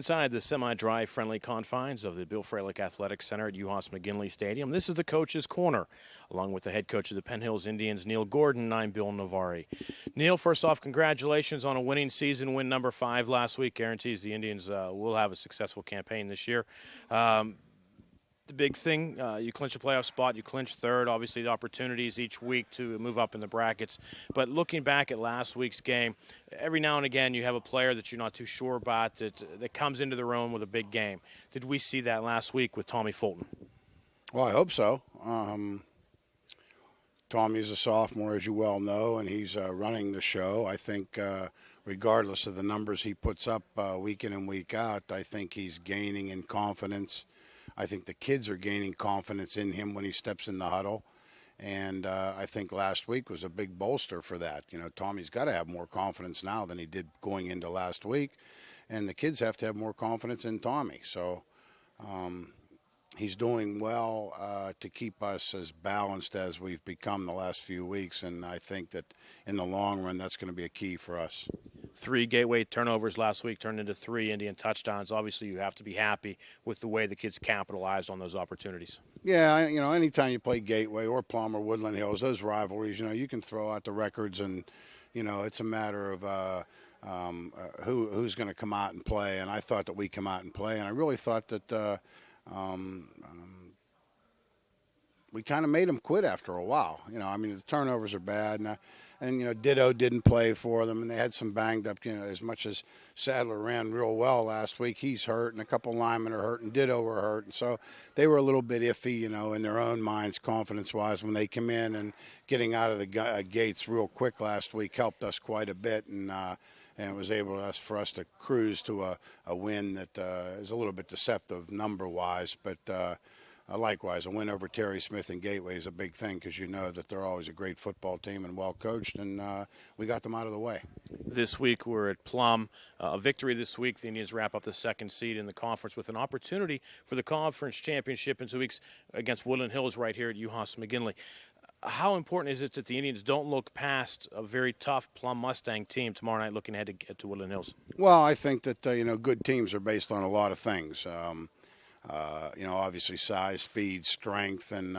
inside the semi-dry friendly confines of the Bill Fralick Athletic Center at UHAS McGinley Stadium. This is the Coach's Corner, along with the head coach of the Penn Hills Indians, Neil Gordon. I'm Bill Navari. Neil, first off, congratulations on a winning season, win number 5 last week. Guarantees the Indians will have a successful campaign this year. The big thing, you clinch a playoff spot, you clinch third, obviously the opportunities each week to move up in the brackets. But looking back at last week's game, every now and again you have a player that you're not too sure about that comes into their own with a big game. Did we see that last week with Tommy Fulton? Well, I hope so. Tommy's a sophomore, as you well know, and he's running the show. I think regardless of the numbers he puts up week in and week out, I think he's gaining in confidence. I think the kids are gaining confidence in him when he steps in the huddle. And I think last week was a big bolster for that. You know, Tommy's got to have more confidence now than he did going into last week. And the kids have to have more confidence in Tommy. So he's doing well to keep us as balanced as we've become the last few weeks. And I think that in the long run, that's going to be a key for us. 3 gateway turnovers last week turned into 3 Indian touchdowns. Obviously, you have to be happy with the way the kids capitalized on those opportunities. Yeah, you know, anytime you play Gateway or Plum or Woodland Hills, those rivalries, you know, you can throw out the records and, you know, it's a matter of who's going to come out and play. And I thought that we come out and play, and I really thought that we kind of made them quit after a while. You know, I mean, the turnovers are bad, and you know, Ditto didn't play for them, and they had some banged up. You know, as much as Sadler ran real well last week, he's hurt, and a couple linemen are hurt, and Ditto were hurt, and so they were a little bit iffy, you know, in their own minds, confidence-wise, when they come in. And getting out of the gates real quick last week helped us quite a bit, and it was able for us to cruise to a win that is a little bit deceptive number-wise, but. Likewise, a win over Terry Smith and Gateway is a big thing because you know that they're always a great football team and well coached, and we got them out of the way. This week we're at Plum. A victory this week, the Indians wrap up the 2nd seed in the conference with an opportunity for the conference championship in 2 weeks against Woodland Hills right here at UHAS McGinley. How important is it that the Indians don't look past a very tough Plum Mustang team tomorrow night looking ahead to Woodland Hills? Well, I think that, you know, good teams are based on a lot of things. You know, obviously size, speed, strength, and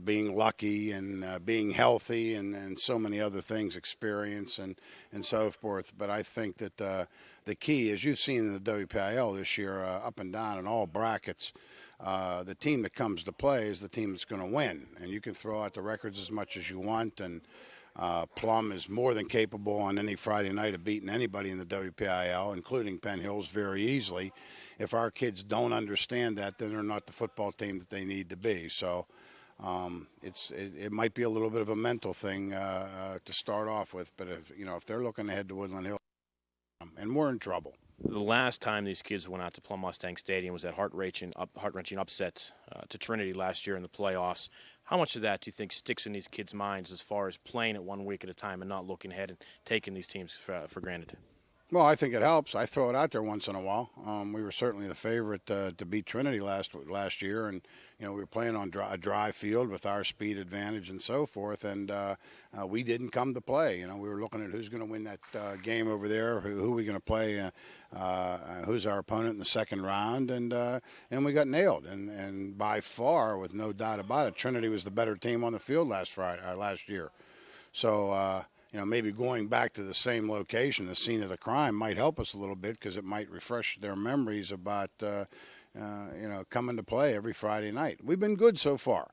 being lucky and being healthy and so many other things, experience and so forth. But I think that the key, as you've seen in the WPIAL this year, up and down in all brackets, the team that comes to play is the team that's going to win. And you can throw out the records as much as you want, and Plum is more than capable on any Friday night of beating anybody in the WPIAL, including Penn Hills, very easily. If our kids don't understand that, then they're not the football team that they need to be. So it might be a little bit of a mental thing to start off with, but if they're looking ahead to Woodland Hills, and we're in trouble. The last time these kids went out to Plum Mustang Stadium was that heart-wrenching upset to Trinity last year in the playoffs. How much of that do you think sticks in these kids' minds as far as playing it 1 week at a time and not looking ahead and taking these teams for granted? Well, I think it helps. I throw it out there once in a while. We were certainly the favorite to beat Trinity last year, and you know we were playing on a dry field with our speed advantage and so forth, and we didn't come to play. You know, we were looking at who's going to win that game over there, who are we going to play, who's our opponent in the second round, and we got nailed. And by far, with no doubt about it, Trinity was the better team on the field last year. So. You know, maybe going back to the same location, the scene of the crime, might help us a little bit because it might refresh their memories about, you know, coming to play every Friday night. We've been good so far.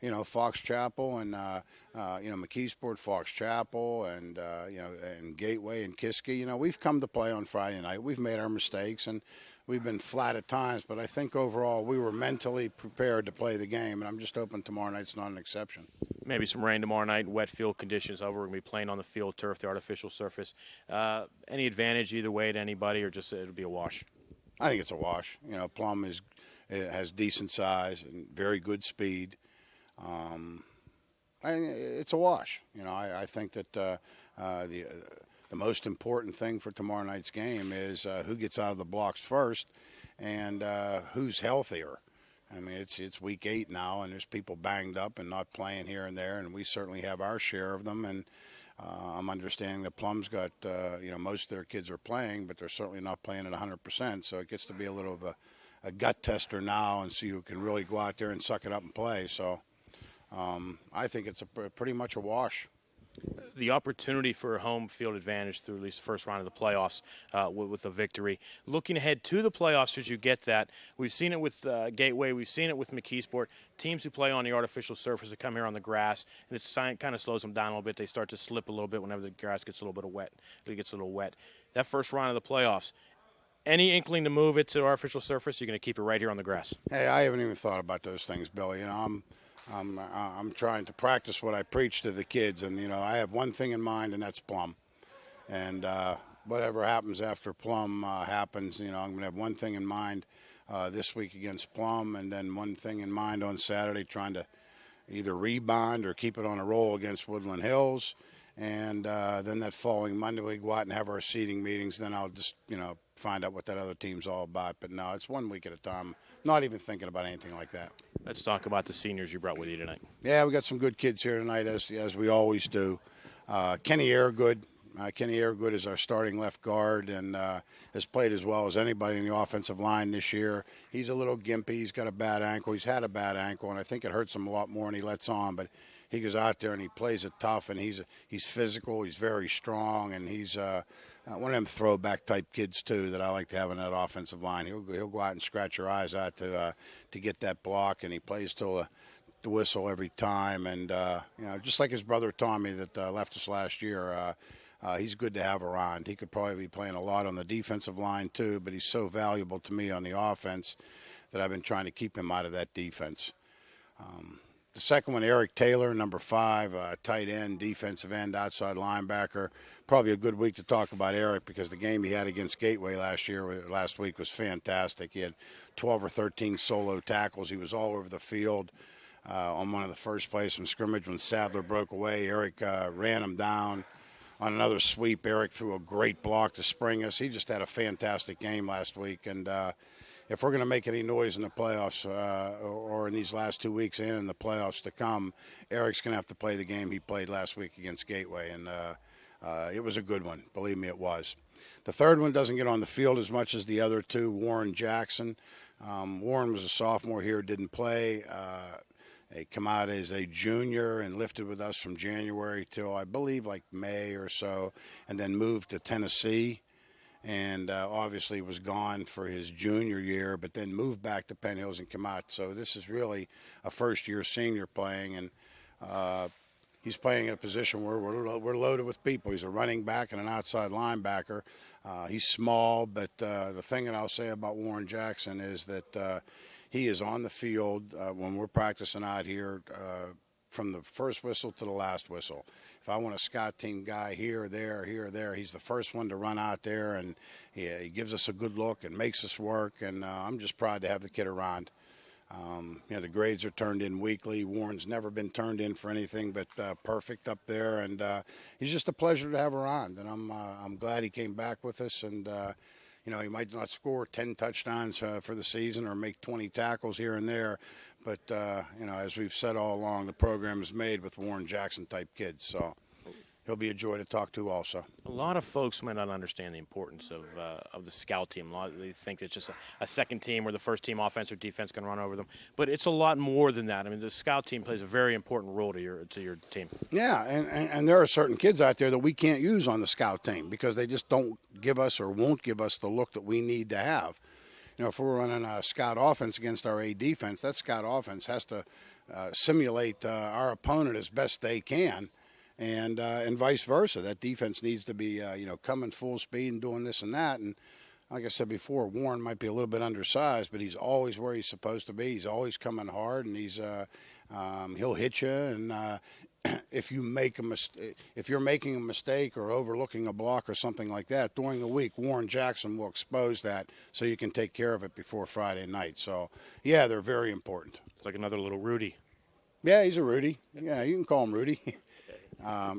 You know, Fox Chapel and, you know, McKeesport, Fox Chapel, and, you know, and Gateway and Kiski. You know, we've come to play on Friday night. We've made our mistakes, and we've been flat at times. But I think overall we were mentally prepared to play the game, and I'm just hoping tomorrow night's not an exception. Maybe some rain tomorrow night, wet field conditions. However, we're going to be playing on the field turf, the artificial surface. Any advantage either way to anybody, or just it'll be a wash? I think it's a wash. You know, Plum has decent size and very good speed. It's a wash. You know, I think that the most important thing for tomorrow night's game is who gets out of the blocks first and who's healthier. I mean, it's week 8 now, and there's people banged up and not playing here and there, and we certainly have our share of them. And I'm understanding that Plum's got, most of their kids are playing, but they're certainly not playing at 100%. So it gets to be a little of a gut tester now and see who can really go out there and suck it up and play. So I think it's pretty much a wash. The opportunity for a home field advantage through at least the first round of the playoffs with a victory. Looking ahead to the playoffs, should you get that, we've seen it with Gateway, we've seen it with McKeesport. Teams who play on the artificial surface that come here on the grass, and it kind of slows them down a little bit. They start to slip a little bit whenever the grass gets a little bit wet. It gets a little wet. That first round of the playoffs, any inkling to move it to artificial surface? You're going to keep it right here on the grass? Hey, I haven't even thought about those things, Billy. I'm trying to practice what I preach to the kids, and I have one thing in mind, and that's Plum. And whatever happens after Plum happens, I'm going to have one thing in mind this week against Plum, and then one thing in mind on Saturday, trying to either rebound or keep it on a roll against Woodland Hills. And then that following Monday, we go out and have our seeding meetings. Then I'll just, find out what that other team's all about. But no, it's 1 week at a time. Not even thinking about anything like that. Let's talk about the seniors you brought with you tonight. Yeah, we got some good kids here tonight, as we always do. Kenny Airgood. Kenny Airgood is our starting left guard and has played as well as anybody in the offensive line this year. He's a little gimpy. He's got a bad ankle. He's had a bad ankle, and I think it hurts him a lot more than he lets on. But he goes out there and he plays it tough, and he's physical. He's very strong, and he's one of them throwback type kids too that I like to have in that offensive line. He'll go out and scratch your eyes out to get that block, and he plays till the whistle every time. And just like his brother Tommy that left us last year. He's good to have around. He could probably be playing a lot on the defensive line too, but he's so valuable to me on the offense that I've been trying to keep him out of that defense. The second one, Eric Taylor, number 5, tight end, defensive end, outside linebacker. Probably a good week to talk about Eric because the game he had against Gateway last week was fantastic. He had 12 or 13 solo tackles. He was all over the field. On one of the first plays from scrimmage when Sadler broke away, Eric ran him down. On another sweep, Eric threw a great block to spring us. He just had a fantastic game last week. And if we're going to make any noise in the playoffs or in these last 2 weeks and in the playoffs to come, Eric's going to have to play the game he played last week against Gateway. And it was a good one. Believe me, it was. The third one doesn't get on the field as much as the other two, Warren Jackson. Warren was a sophomore here, didn't play. He come out as a junior and lifted with us from January till I believe like May or so, and then moved to Tennessee, and obviously was gone for his junior year, but then moved back to Penn Hills and come out. So this is really a first-year senior playing, and he's playing in a position where we're loaded with people. He's a running back and an outside linebacker. He's small, but the thing that I'll say about Warren Jackson is that he is on the field when we're practicing out here from the first whistle to the last whistle. If I want a scout team guy here, there, he's the first one to run out there, and he gives us a good look and makes us work, and I'm just proud to have the kid around. The grades are turned in weekly. Warren's never been turned in for anything but perfect up there, and he's just a pleasure to have around, and I'm glad he came back with us, and he might not score 10 touchdowns for the season or make 20 tackles here and there. But, as we've said all along, the program is made with Warren Jackson-type kids. So he'll be a joy to talk to also. A lot of folks might not understand the importance of the scout team. They think it's just a second team where the first team offense or defense can run over them. But it's a lot more than that. I mean, the scout team plays a very important role to your team. Yeah, and there are certain kids out there that we can't use on the scout team because they just don't give us or won't give us the look that we need to have. If we're running a scout offense against our A defense, that scout offense has to simulate our opponent as best they can. And vice versa. That defense needs to be, coming full speed and doing this and that. And like I said before, Warren might be a little bit undersized, but he's always where he's supposed to be. He's always coming hard, and he'll hit you. And if you're making a mistake or overlooking a block or something like that during the week, Warren Jackson will expose that so you can take care of it before Friday night. So, yeah, they're very important. It's like another little Rudy. Yeah, he's a Rudy. Yeah, you can call him Rudy.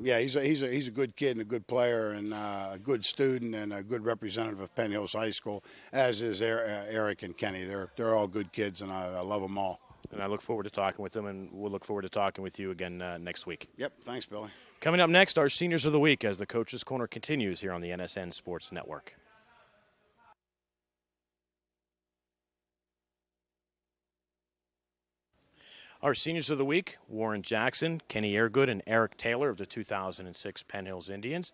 He's a good kid and a good player and a good student and a good representative of Penn Hills High School, as is Eric and Kenny. They're all good kids, and I love them all. And I look forward to talking with them, and we'll look forward to talking with you again next week. Yep, thanks, Billy. Coming up next, our Seniors of the Week as the Coach's Corner continues here on the NSN Sports Network. Our Seniors of the Week, Warren Jackson, Kenny Airgood, and Eric Taylor of the 2006 Penn Hills Indians.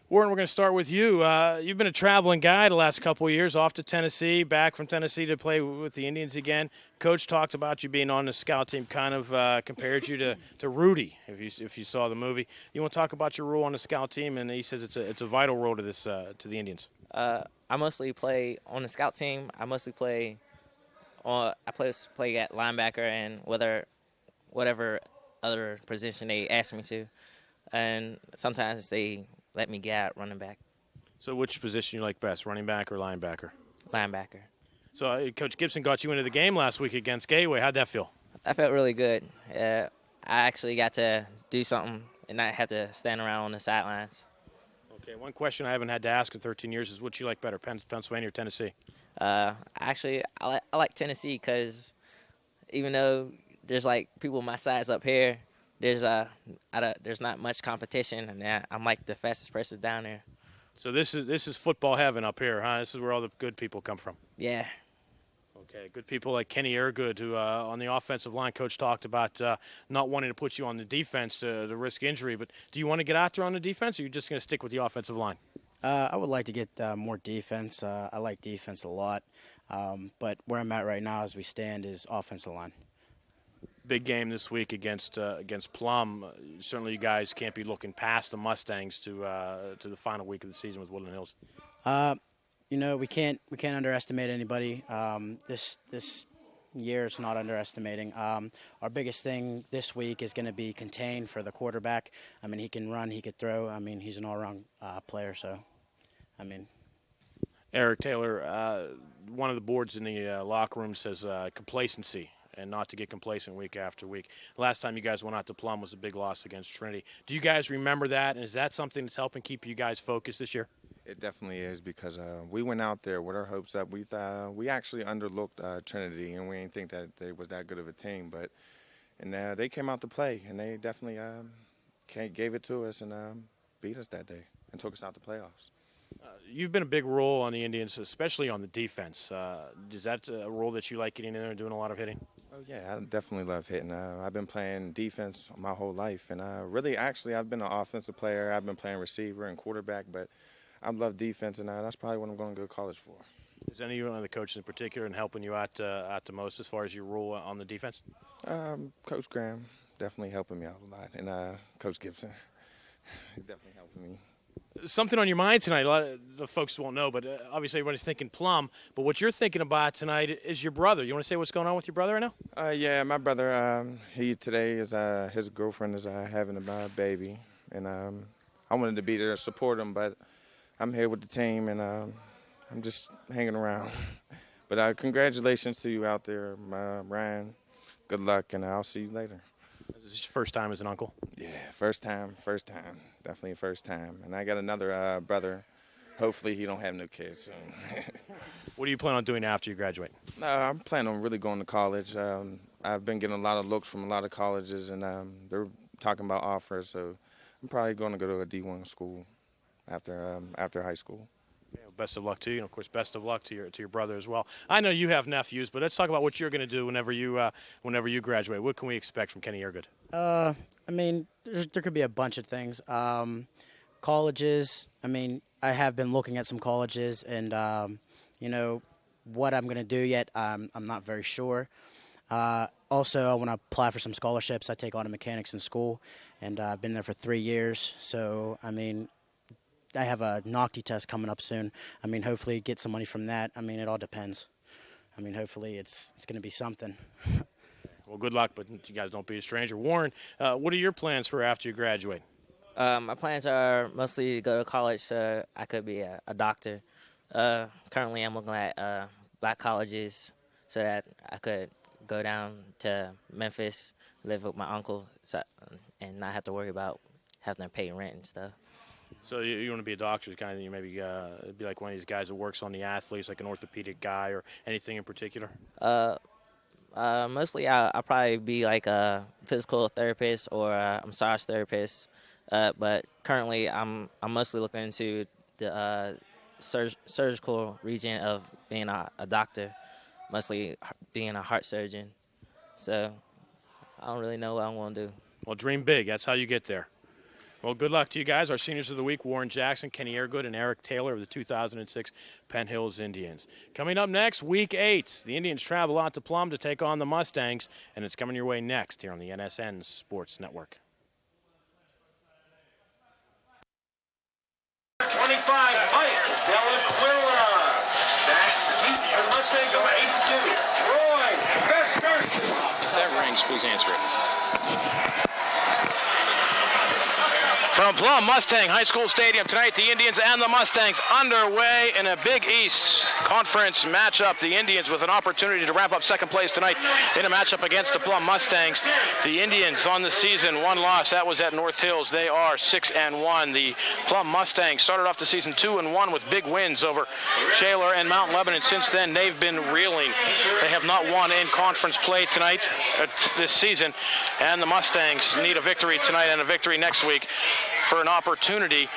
Warren, we're going to start with you. You've been a traveling guy the last couple of years, off to Tennessee, back from Tennessee to play with the Indians again. Coach talked about you being on the scout team, kind of compared you to Rudy, if you saw the movie. You want to talk about your role on the scout team, and he says it's a vital role to the Indians. I mostly play on the scout team. I mostly play at linebacker and whatever other position they ask me to, and sometimes they let me get out running back. So which position you like best, running back or linebacker? Linebacker. So Coach Gibson got you into the game last week against Gateway. How'd that feel? I felt really good. I actually got to do something and not have to stand around on the sidelines. Okay, one question I haven't had to ask in 13 years is what you like better, Pennsylvania or Tennessee? Actually, I like Tennessee because even though there's like people my size up here, there's not much competition, and I'm like the fastest person down there. So this is football heaven up here, huh? This is where all the good people come from. Yeah. Okay, good people like Kenny Airgood, who on the offensive line, Coach talked about not wanting to put you on the defense to risk injury. But do you want to get out there on the defense, or are you just going to stick with the offensive line? I would like to get more defense. I like defense a lot. But where I'm at right now as we stand is offensive line. Big game this week against Plum. Certainly you guys can't be looking past the Mustangs to the final week of the season with Woodland Hills. We can't underestimate anybody. This year is not underestimating. Our biggest thing this week is going to be contain for the quarterback. I mean, he can run, he could throw. I mean, he's an all-around player. So, I mean. Eric Taylor, one of the boards in the locker room says complacency and not to get complacent week after week. Last time you guys went out to Plum was a big loss against Trinity. Do you guys remember that, and is that something that's helping keep you guys focused this year? It definitely is because we went out there with our hopes up. We actually underlooked Trinity, and we didn't think that they was that good of a team. But they came out to play, and they definitely gave it to us and beat us that day and took us out to playoffs. You've been a big role on the Indians, especially on the defense. Is that a role that you like getting in there and doing a lot of hitting? Oh, yeah, I definitely love hitting. I've been playing defense my whole life, and I've been an offensive player. I've been playing receiver and quarterback, but I love defense, and that's probably what I'm going to go to college for. Is any of the coaches in particular in helping you out the most as far as your role on the defense? Coach Graham definitely helping me out a lot, and Coach Gibson definitely helping me. Something on your mind tonight, a lot of the folks won't know, but obviously everybody's thinking Plum. But what you're thinking about tonight is your brother. You want to say what's going on with your brother right now? Yeah, my brother, he today is his girlfriend is having a baby, and I wanted to be there to support him, but I'm here with the team, and I'm just hanging around. But congratulations to you out there, Ryan. Good luck, and I'll see you later. Is this your first time as an uncle? Yeah, first time. Definitely first time. And I got another brother. Hopefully he don't have no kids soon. What do you plan on doing after you graduate? I'm planning on really going to college. I've been getting a lot of looks from a lot of colleges, and they're talking about offers. So I'm probably going to go to a D1 school after high school. Yeah, best of luck to you, and of course, best of luck to your brother as well. I know you have nephews, but let's talk about what you're going to do whenever you graduate. What can we expect from Kenny Airgood? I mean, there could be a bunch of things. Colleges. I mean, I have been looking at some colleges, and what I'm going to do yet, I'm not very sure. Also, I want to apply for some scholarships. I take auto mechanics in school, and I've been there for 3 years. So, I mean, I have a NOCTI test coming up soon. I mean, hopefully get some money from that. I mean, it all depends. I mean, hopefully it's going to be something. Well, good luck, but you guys don't be a stranger. Warren, what are your plans for after you graduate? My plans are mostly to go to college so I could be a doctor. Currently, I'm looking at black colleges so that I could go down to Memphis, live with my uncle, and not have to worry about having to pay rent and stuff. So you want to be a doctor, kind of, you maybe be like one of these guys that works on the athletes, like an orthopedic guy or anything in particular? Mostly, I'll probably be like a physical therapist or a massage therapist. But currently, I'm mostly looking into the surgical region of being a doctor, mostly being a heart surgeon. So I don't really know what I'm going to do. Well, dream big. That's how you get there. Well, good luck to you guys. Our seniors of the week, Warren Jackson, Kenny Airgood, and Eric Taylor of the 2006 Penn Hills Indians. Coming up next, Week 8. The Indians travel out to Plum to take on the Mustangs, and it's coming your way next here on the NSN Sports Network. 25, Mike Delaquilla. Back deep for the Mustangs over 82. Troy Veskerson. If that rings, please answer it. From Plum Mustang High School Stadium tonight, the Indians and the Mustangs underway in a Big East Conference matchup. The Indians with an opportunity to wrap up second place tonight in a matchup against the Plum Mustangs. The Indians on the season, one loss. That was at North Hills. They are 6-1. The Plum Mustangs started off the season 2-1 with big wins over Shaler and Mount Lebanon. Since then, they've been reeling. They have not won in conference play tonight this season, and the Mustangs need a victory tonight and a victory next week for an opportunity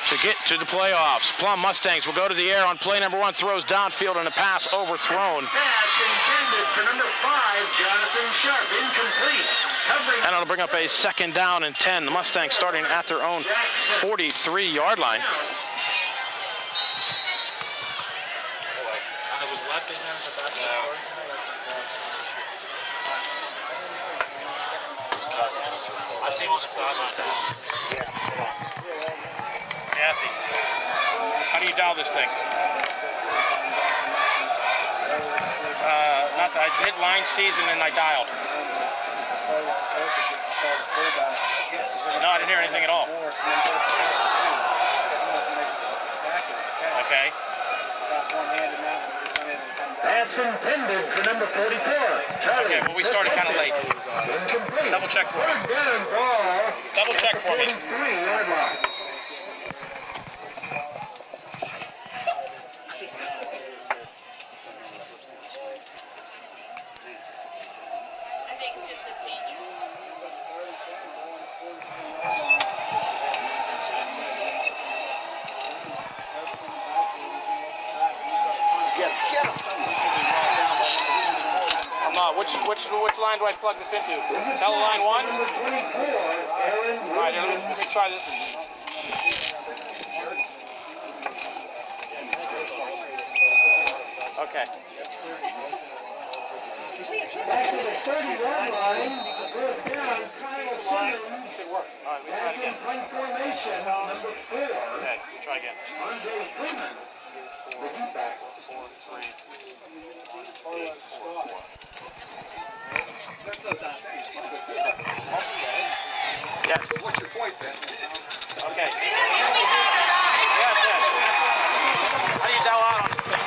to get to the playoffs. Plum Mustangs will go to the air on play number 1, throws downfield and a pass overthrown. Pass intended for number 5, Jonathan Sharp, incomplete. Covering. And it'll bring up a 2nd down and 10. The Mustangs starting at their own 43-yard line. I've seen this sideline. Kathy, how do you dial this thing? Nothing. I hit line C's and then I dialed. No, I didn't hear anything at all. Okay. Pass intended for number 44, Charlie. Okay, well, we started kind of late. Incomplete. Double check for me. First down ball. Double check for me. 43-yard line. Which line do I plug this into? Tell line 1? Number 24, Aaron All right, let me try this. Okay. Back to the 30-yard line. First down, Kyle Simmons. Should work. All right, we try it again. Punt formation, number 4. Okay, we try again. Andre Freeman. The deep-back. 4, 3, 1, 8, 4, 4. Yes. What's your point, Ben? Okay. Yes, yes. How do you dial out on this thing?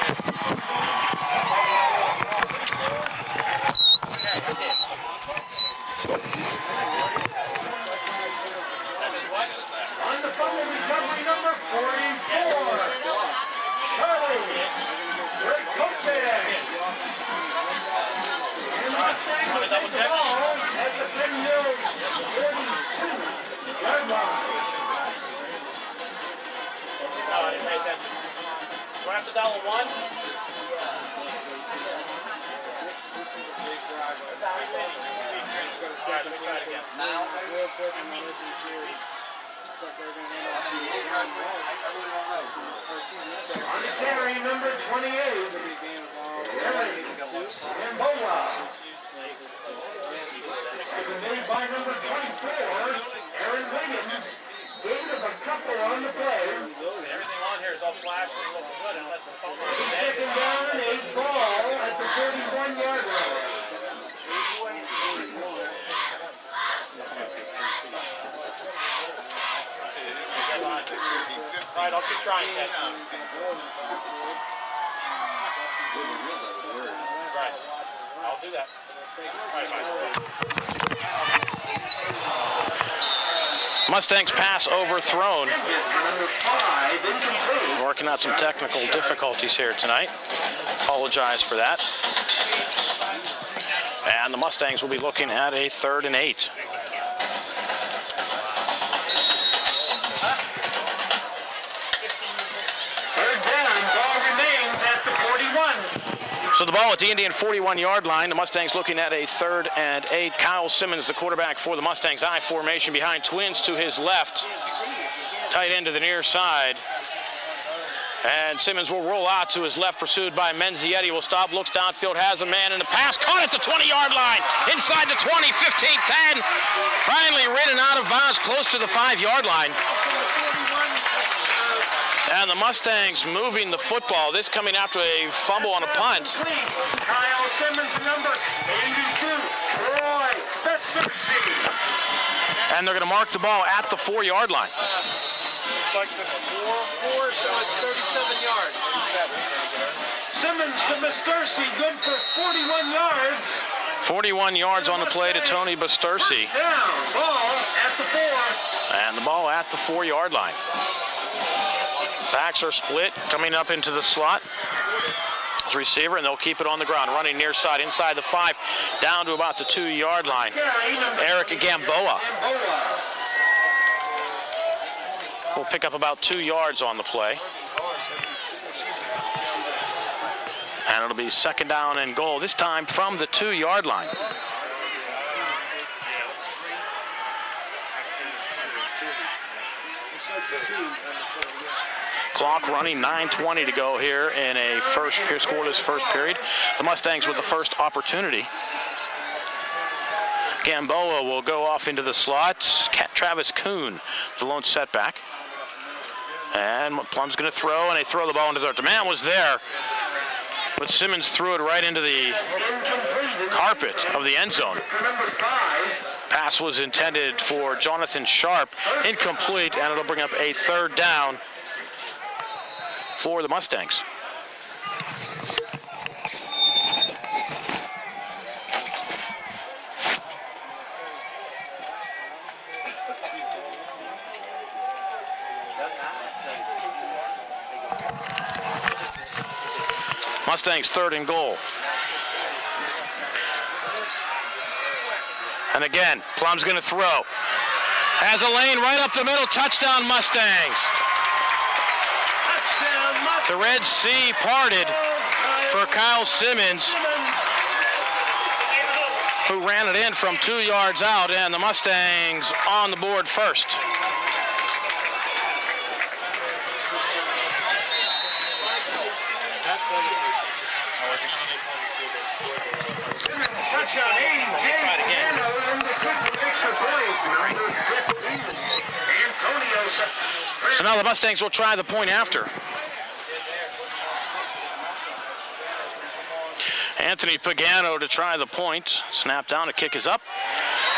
On the fumble recovery, number 44. Charlie Ricote. And Mustangs will take the ball at the Penn Hills 42-yard line. No, I didn't pay attention. Do I have to dial a 1? All right, let me try it again. Now? I really don't know. On the carry, number 28. Eric Gamboa. Made by number 24, Aaron Williams. Gain of a couple on the play. Everything on here is all flash and looking good unless the phone line is dead. 2nd down and 8 ball at the 31-yard line. All right, I'll keep trying, Ted. Right. I'll do that. All right, bye. Mustangs pass overthrown. Number 5, incomplete. Working out some technical difficulties here tonight. Apologize for that. And the Mustangs will be looking at a 3rd and 8. So the ball at the Indian 41-yard line. The Mustangs looking at a 3rd and 8. Kyle Simmons, the quarterback for the Mustangs. I formation behind Twins to his left. Tight end to the near side. And Simmons will roll out to his left, pursued by Menzietti. Will stop, looks downfield, has a man in the pass. Caught at the 20-yard line. Inside the 20, 15, 10. Finally ridden out of bounds close to the 5-yard line. And the Mustangs moving the football. This coming after a fumble on a punt. Kyle Simmons, number 82. Troy Vespercy. And they're going to mark the ball at the 4-yard line. It's like the 4, so it's 37 yards. Simmons to Vespercy, good for 41 yards. 41 yards on the play to Tony Vespercy. Down, ball at the 4. And the ball at the 4-yard line. Backs are split, coming up into the slot. As receiver, and they'll keep it on the ground. Running near side, inside the 5, down to about the 2-yard line. Eric Gamboa will pick up about 2 yards on the play. And it'll be 2nd down and goal, this time from the 2-yard line. Clock running, 9:20 to go here in a scoreless first period. The Mustangs with the first opportunity. Gamboa will go off into the slot. Travis Kuhn, the lone setback. And Plum's going to throw, and they throw the ball into the man was there. But Simmons threw it right into the carpet of the end zone. Pass was intended for Jonathan Sharp. Incomplete, and it'll bring up a 3rd down for the Mustangs. Mustangs 3rd and goal. And again, Plum's going to throw. Has a lane right up the middle. Touchdown, Mustangs. The Red Sea parted for Kyle Simmons, who ran it in from 2 yards out, and the Mustangs on the board first. So now the Mustangs will try the point after. Anthony Pagano to try the point. Snap down, the kick is up,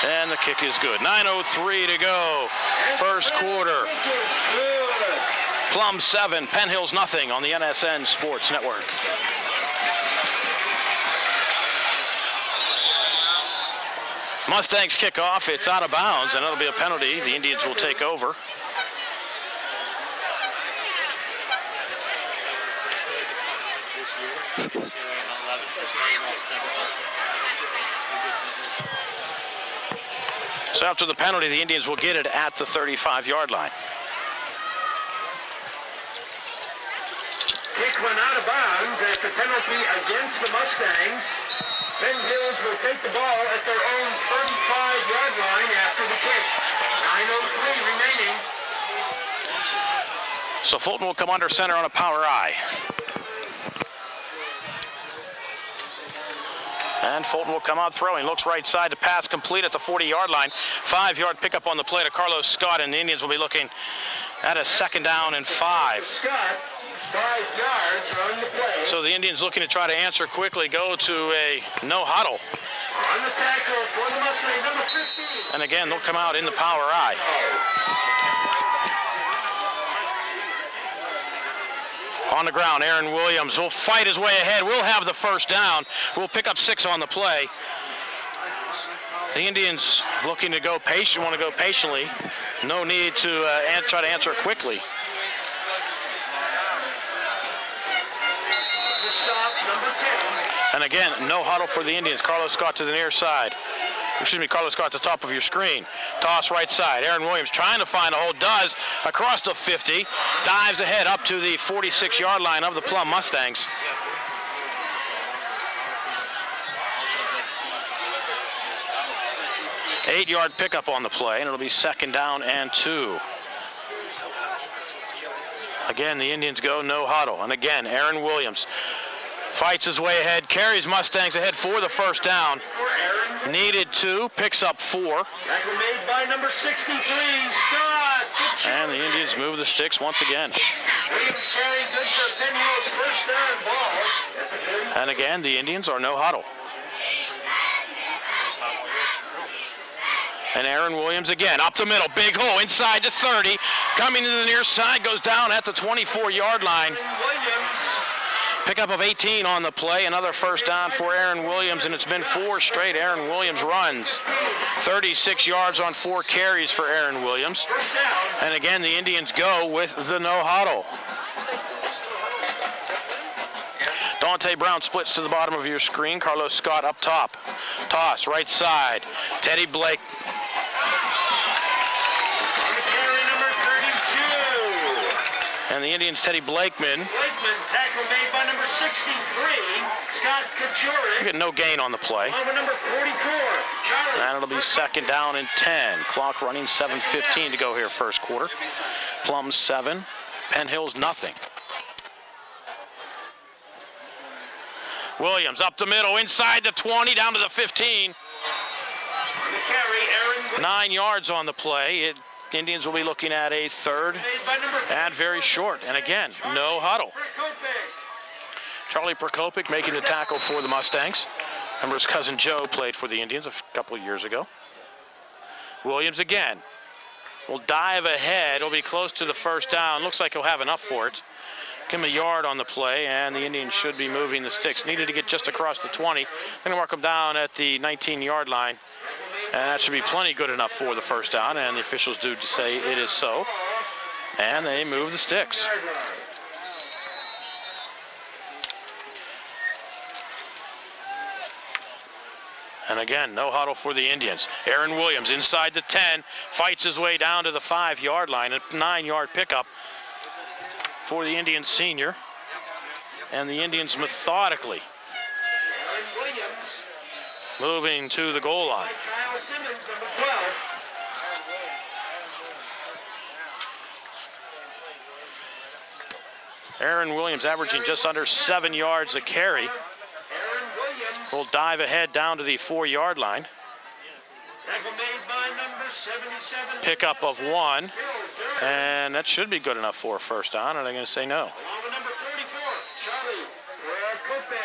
and the kick is good. 9:03 to go, first quarter. Plum 7, Penn Hills nothing on the NSN Sports Network. Mustangs kick off, it's out of bounds, and it'll be a penalty. The Indians will take over. So after the penalty, the Indians will get it at the 35-yard line. Kick went out of bounds. It's a penalty against the Mustangs. Penn Hills will take the ball at their own 35-yard line after the kick. 9:03 remaining. So Fulton will come under center on a power I. And Fulton will come out throwing. Looks right side to pass complete at the 40-yard line. 5-yard pickup on the play to Carlos Scott, and the Indians will be looking at a 2nd down and 5. Scott, 5 yards on the play. So the Indians looking to try to answer quickly, go to a no huddle. On the tackle for the Mustangs, number 15. And again, they'll come out in the power I. On the ground, Aaron Williams will fight his way ahead. We'll have the first down. We'll pick up 6 on the play. The Indians looking to go patient, want to go patiently. No need to try to answer quickly. Stop, number 10. And again, no huddle for the Indians. Carlos Scott to the near side. Excuse me, Carlos Scott at the top of your screen. Toss right side. Aaron Williams trying to find a hole. Does across the 50. Dives ahead up to the 46-yard line of the Plum Mustangs. Eight-yard pickup on the play, and it'll be 2nd down and 2. Again, the Indians go no huddle. And again, Aaron Williams fights his way ahead, carries Mustangs ahead for the 1st down. Needed 2, picks up 4. Tackle made by number 63, Scott. And the Indians move the sticks once again. Williams carry good for Penn Hill's 1st down ball. And again, the Indians are no huddle. And Aaron Williams again, up the middle, big hole, inside the 30. Coming to the near side, goes down at the 24-yard line. Williams. Pickup of 18 on the play, another 1st down for Aaron Williams, and it's been 4 straight Aaron Williams runs. 36 yards on 4 carries for Aaron Williams. And again, the Indians go with the no huddle. Dante Brown splits to the bottom of your screen. Carlos Scott up top. Toss right side. Teddy Blake. And the Indians, Teddy Blakeman. Tackle made by number 63, Scott Kajurik. Get no gain on the play. Over number 44, Charlie. And it'll be 2nd down and 10. Clock running, 7:15 to go here, 1st quarter. Plum 7, Penn Hills nothing. Williams up the middle, inside the 20, down to the 15. The carry, Aaron. 9 yards on the play. Indians will be looking at a 3rd and very short. And again, no huddle. Charlie Prokopic making the tackle for the Mustangs. Remember, his cousin Joe played for the Indians a couple of years ago. Williams again will dive ahead. It'll be close to the 1st down. Looks like he'll have enough for it. Give him a yard on the play, and the Indians should be moving the sticks. Needed to get just across the 20. They're going to mark him down at the 19-yard line. And that should be plenty good enough for the 1st down, and the officials do say it is so. And they move the sticks. And again, no huddle for the Indians. Aaron Williams inside the 10, fights his way down to the 5-yard line. A 9-yard pickup for the Indians senior. And the Indians methodically moving to the goal line. Simmons, number 12. Aaron Williams averaging just under 7 yards a carry. Will dive ahead down to the 4-yard line. Tackle made by number 77. Pickup of 1, and that should be good enough for a 1st down. Are they going to say no? Along with number 44, Charlie Kope.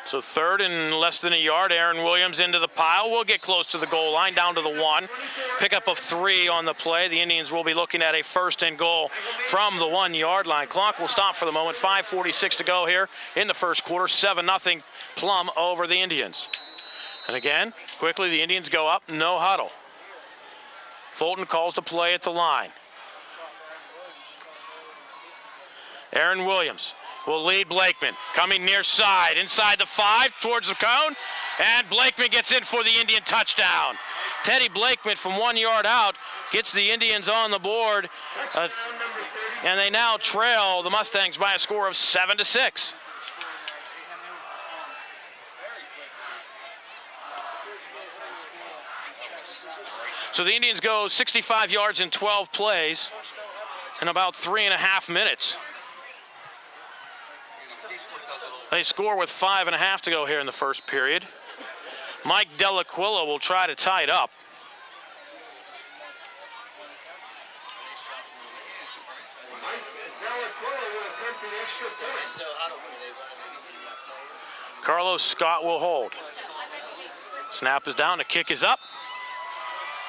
So 3rd and less than a yard. Aaron Williams into the pile. Will get close to the goal line, down to the 1. Pickup of 3 on the play. The Indians will be looking at a 1st and goal from the 1-yard line. Clock will stop for the moment. 5:46 to go here in the 1st quarter. 7-0 Plum over the Indians. And again, quickly the Indians go up. No huddle. Fulton calls the play at the line. Aaron Williams will lead Blakeman, coming near side, inside the 5, towards the cone, and Blakeman gets in for the Indian touchdown. Teddy Blakeman from 1 yard out gets the Indians on the board, and they now trail the Mustangs by a score of 7-6. So the Indians go 65 yards in 12 plays in about 3.5 minutes. They score with 5.5 to go here in the 1st period. Mike Delaquilla will try to tie it up. Carlos Scott will hold. Snap is down, the kick is up.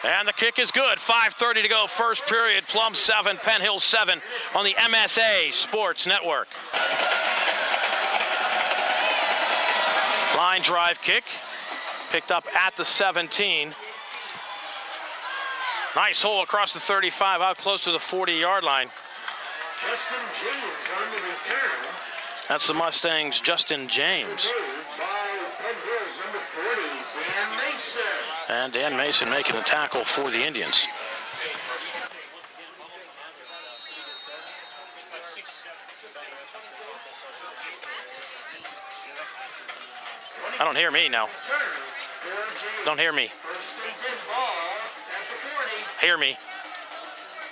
And the kick is good. 5:30 to go, 1st period. Plum 7, Penn Hill 7 on the MSA Sports Network. Line drive kick, picked up at the 17. Nice hole across the 35, out close to the 40-yard line. Justin James on the return. That's the Mustangs' Justin James. Made by Penn Hills, number 40, Dan Mason. And Dan Mason making the tackle for the Indians. I don't hear me now. Don't hear me. First and 10 ball at the 40. Hear me.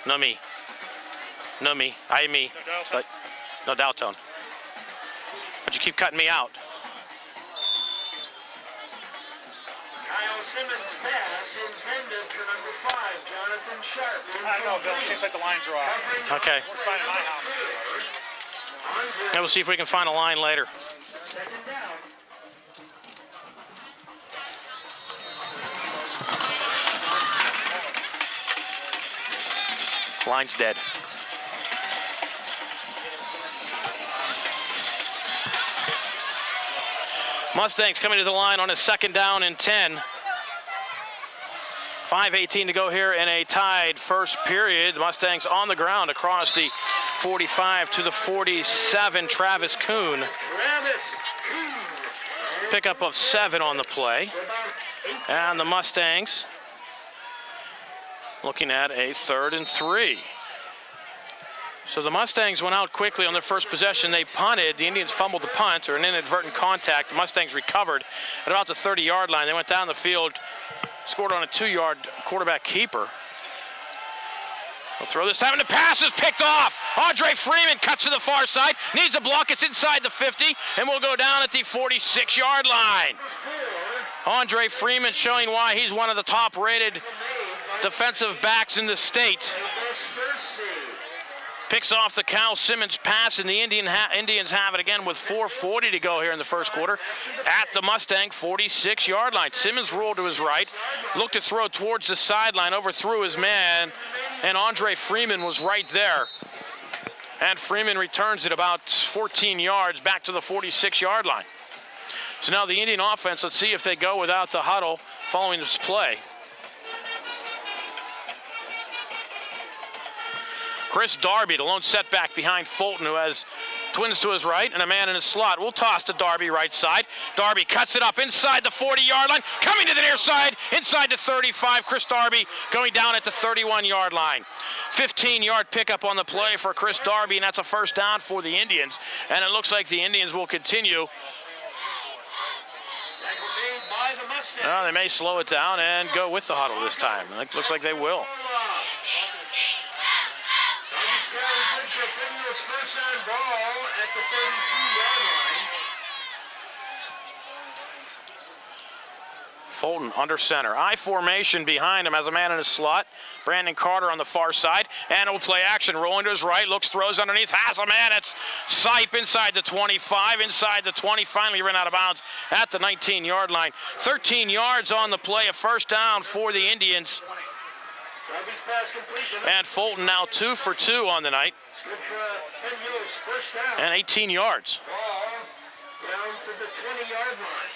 No me. No me. I me. But no doubt tone. But you keep cutting me out. Kyle Simmons' pass intended for number 5, Jonathan Sharp. I know, Bill. Seems like the lines are off. Okay. We're finding my house. Yeah, we'll see if we can find a line later. Second down. Line's dead. Mustangs coming to the line on a 2nd down and 10. 5:18 to go here in a tied first period. The Mustangs on the ground across the 45 to the 47. Travis Kuhn. Pickup of 7 on the play. And the Mustangs looking at a 3rd and 3. So the Mustangs went out quickly on their first possession. They punted. The Indians fumbled the punt, or an inadvertent contact. The Mustangs recovered at about the 30-yard line. They went down the field, scored on a 2-yard quarterback keeper. They'll throw this time, and the pass is picked off. Andre Freeman cuts to the far side, needs a block. It's inside the 50, and will go down at the 46-yard line. Andre Freeman showing why he's one of the top-rated defensive backs in the state. Picks off the Kyle Simmons pass, and the Indians have it again with 4:40 to go here in the first quarter at the Mustang 46-yard line. Simmons rolled to his right, looked to throw towards the sideline, overthrew his man, and Andre Freeman was right there. And Freeman returns it about 14 yards back to the 46-yard line. So now the Indian offense, let's see if they go without the huddle following this play. Chris Darby, the lone setback behind Fulton, who has twins to his right and a man in his slot. We'll toss to Darby right side. Darby cuts it up inside the 40-yard line, coming to the near side, inside the 35. Chris Darby going down at the 31-yard line. 15-yard pickup on the play for Chris Darby, and that's a first down for the Indians. And it looks like the Indians will continue. They may slow it down and go with the huddle this time. It looks like they will. First down ball at the 32-yard line. Fulton under center. I formation behind him as a man in his slot. Brandon Carter on the far side. And it'll play action. Rolling to his right. Looks, throws underneath. Has a man. It's Sipe inside the 25. Inside the 20. Finally ran out of bounds at the 19-yard line. 13 yards on the play. A first down for the Indians. And Fulton now 2 for 2 on the night. And 18 yards. Ball down to the 20-yard line.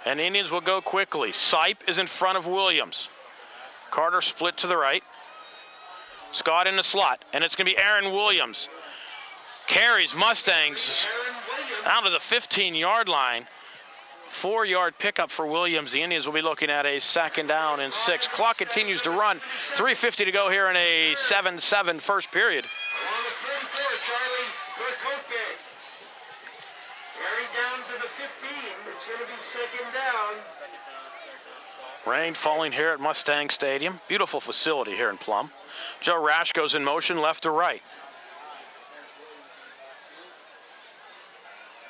And the Indians will go quickly. Sipe is in front of Williams. Carter split to the right. Scott in the slot. And it's going to be Aaron Williams. Carries Mustangs down to the 15-yard line. 4-yard pickup for Williams. The Indians will be looking at a 2nd down and 6. Clock continues to run. 3:50 to go here in a 7-7 first period. Along with 34, Charlie Burkoke. Carried down to the 15. It's going to be 2nd down. Rain falling here at Mustang Stadium. Beautiful facility here in Plum. Joe Rash goes in motion left to right.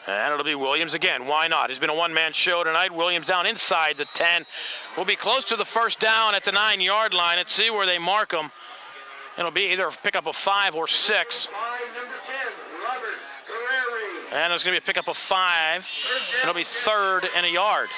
And it'll be Williams again. Why not? He's been a one-man show tonight. Williams down inside the 10. Will be close to the first down at the 9-yard line. Let's see where they mark him. It'll be either a pickup of 5 or 6. Number 10, Robert Guerreri. And it's going to be a pickup of 5. It'll be 3rd and a yard.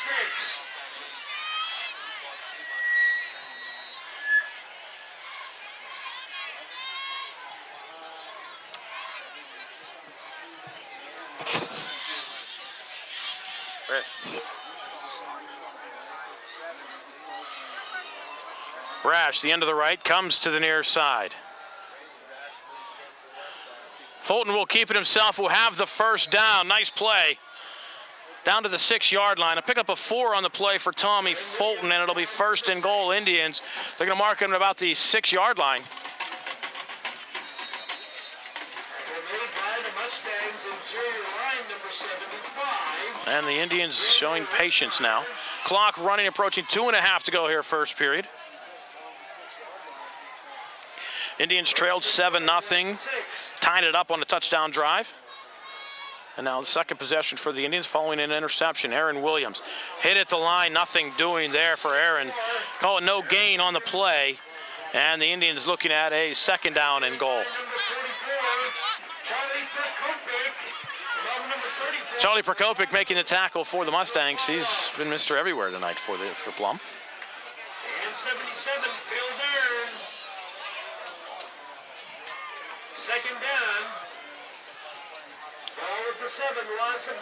Rash, the end of the right, comes to the near side. Fulton will keep it himself, will have the first down. Nice play. Down to the 6-yard line. A pickup of 4 on the play for Tommy Fulton, and it'll be first and goal Indians. They're going to mark him at about the 6-yard line. And the Indians showing patience now. Clock running, approaching 2.5 to go here first period. Indians trailed 7-0, tied it up on the touchdown drive. And now the second possession for the Indians following an interception. Aaron Williams hit at the line, nothing doing there for Aaron. Call it no gain on the play. And the Indians looking at a second down and goal. Charlie Prokopik making the tackle for the Mustangs. He's been Mr. Everywhere tonight for Plum. And 77, Phil's Aaron. Second down. Ball at the 7, loss of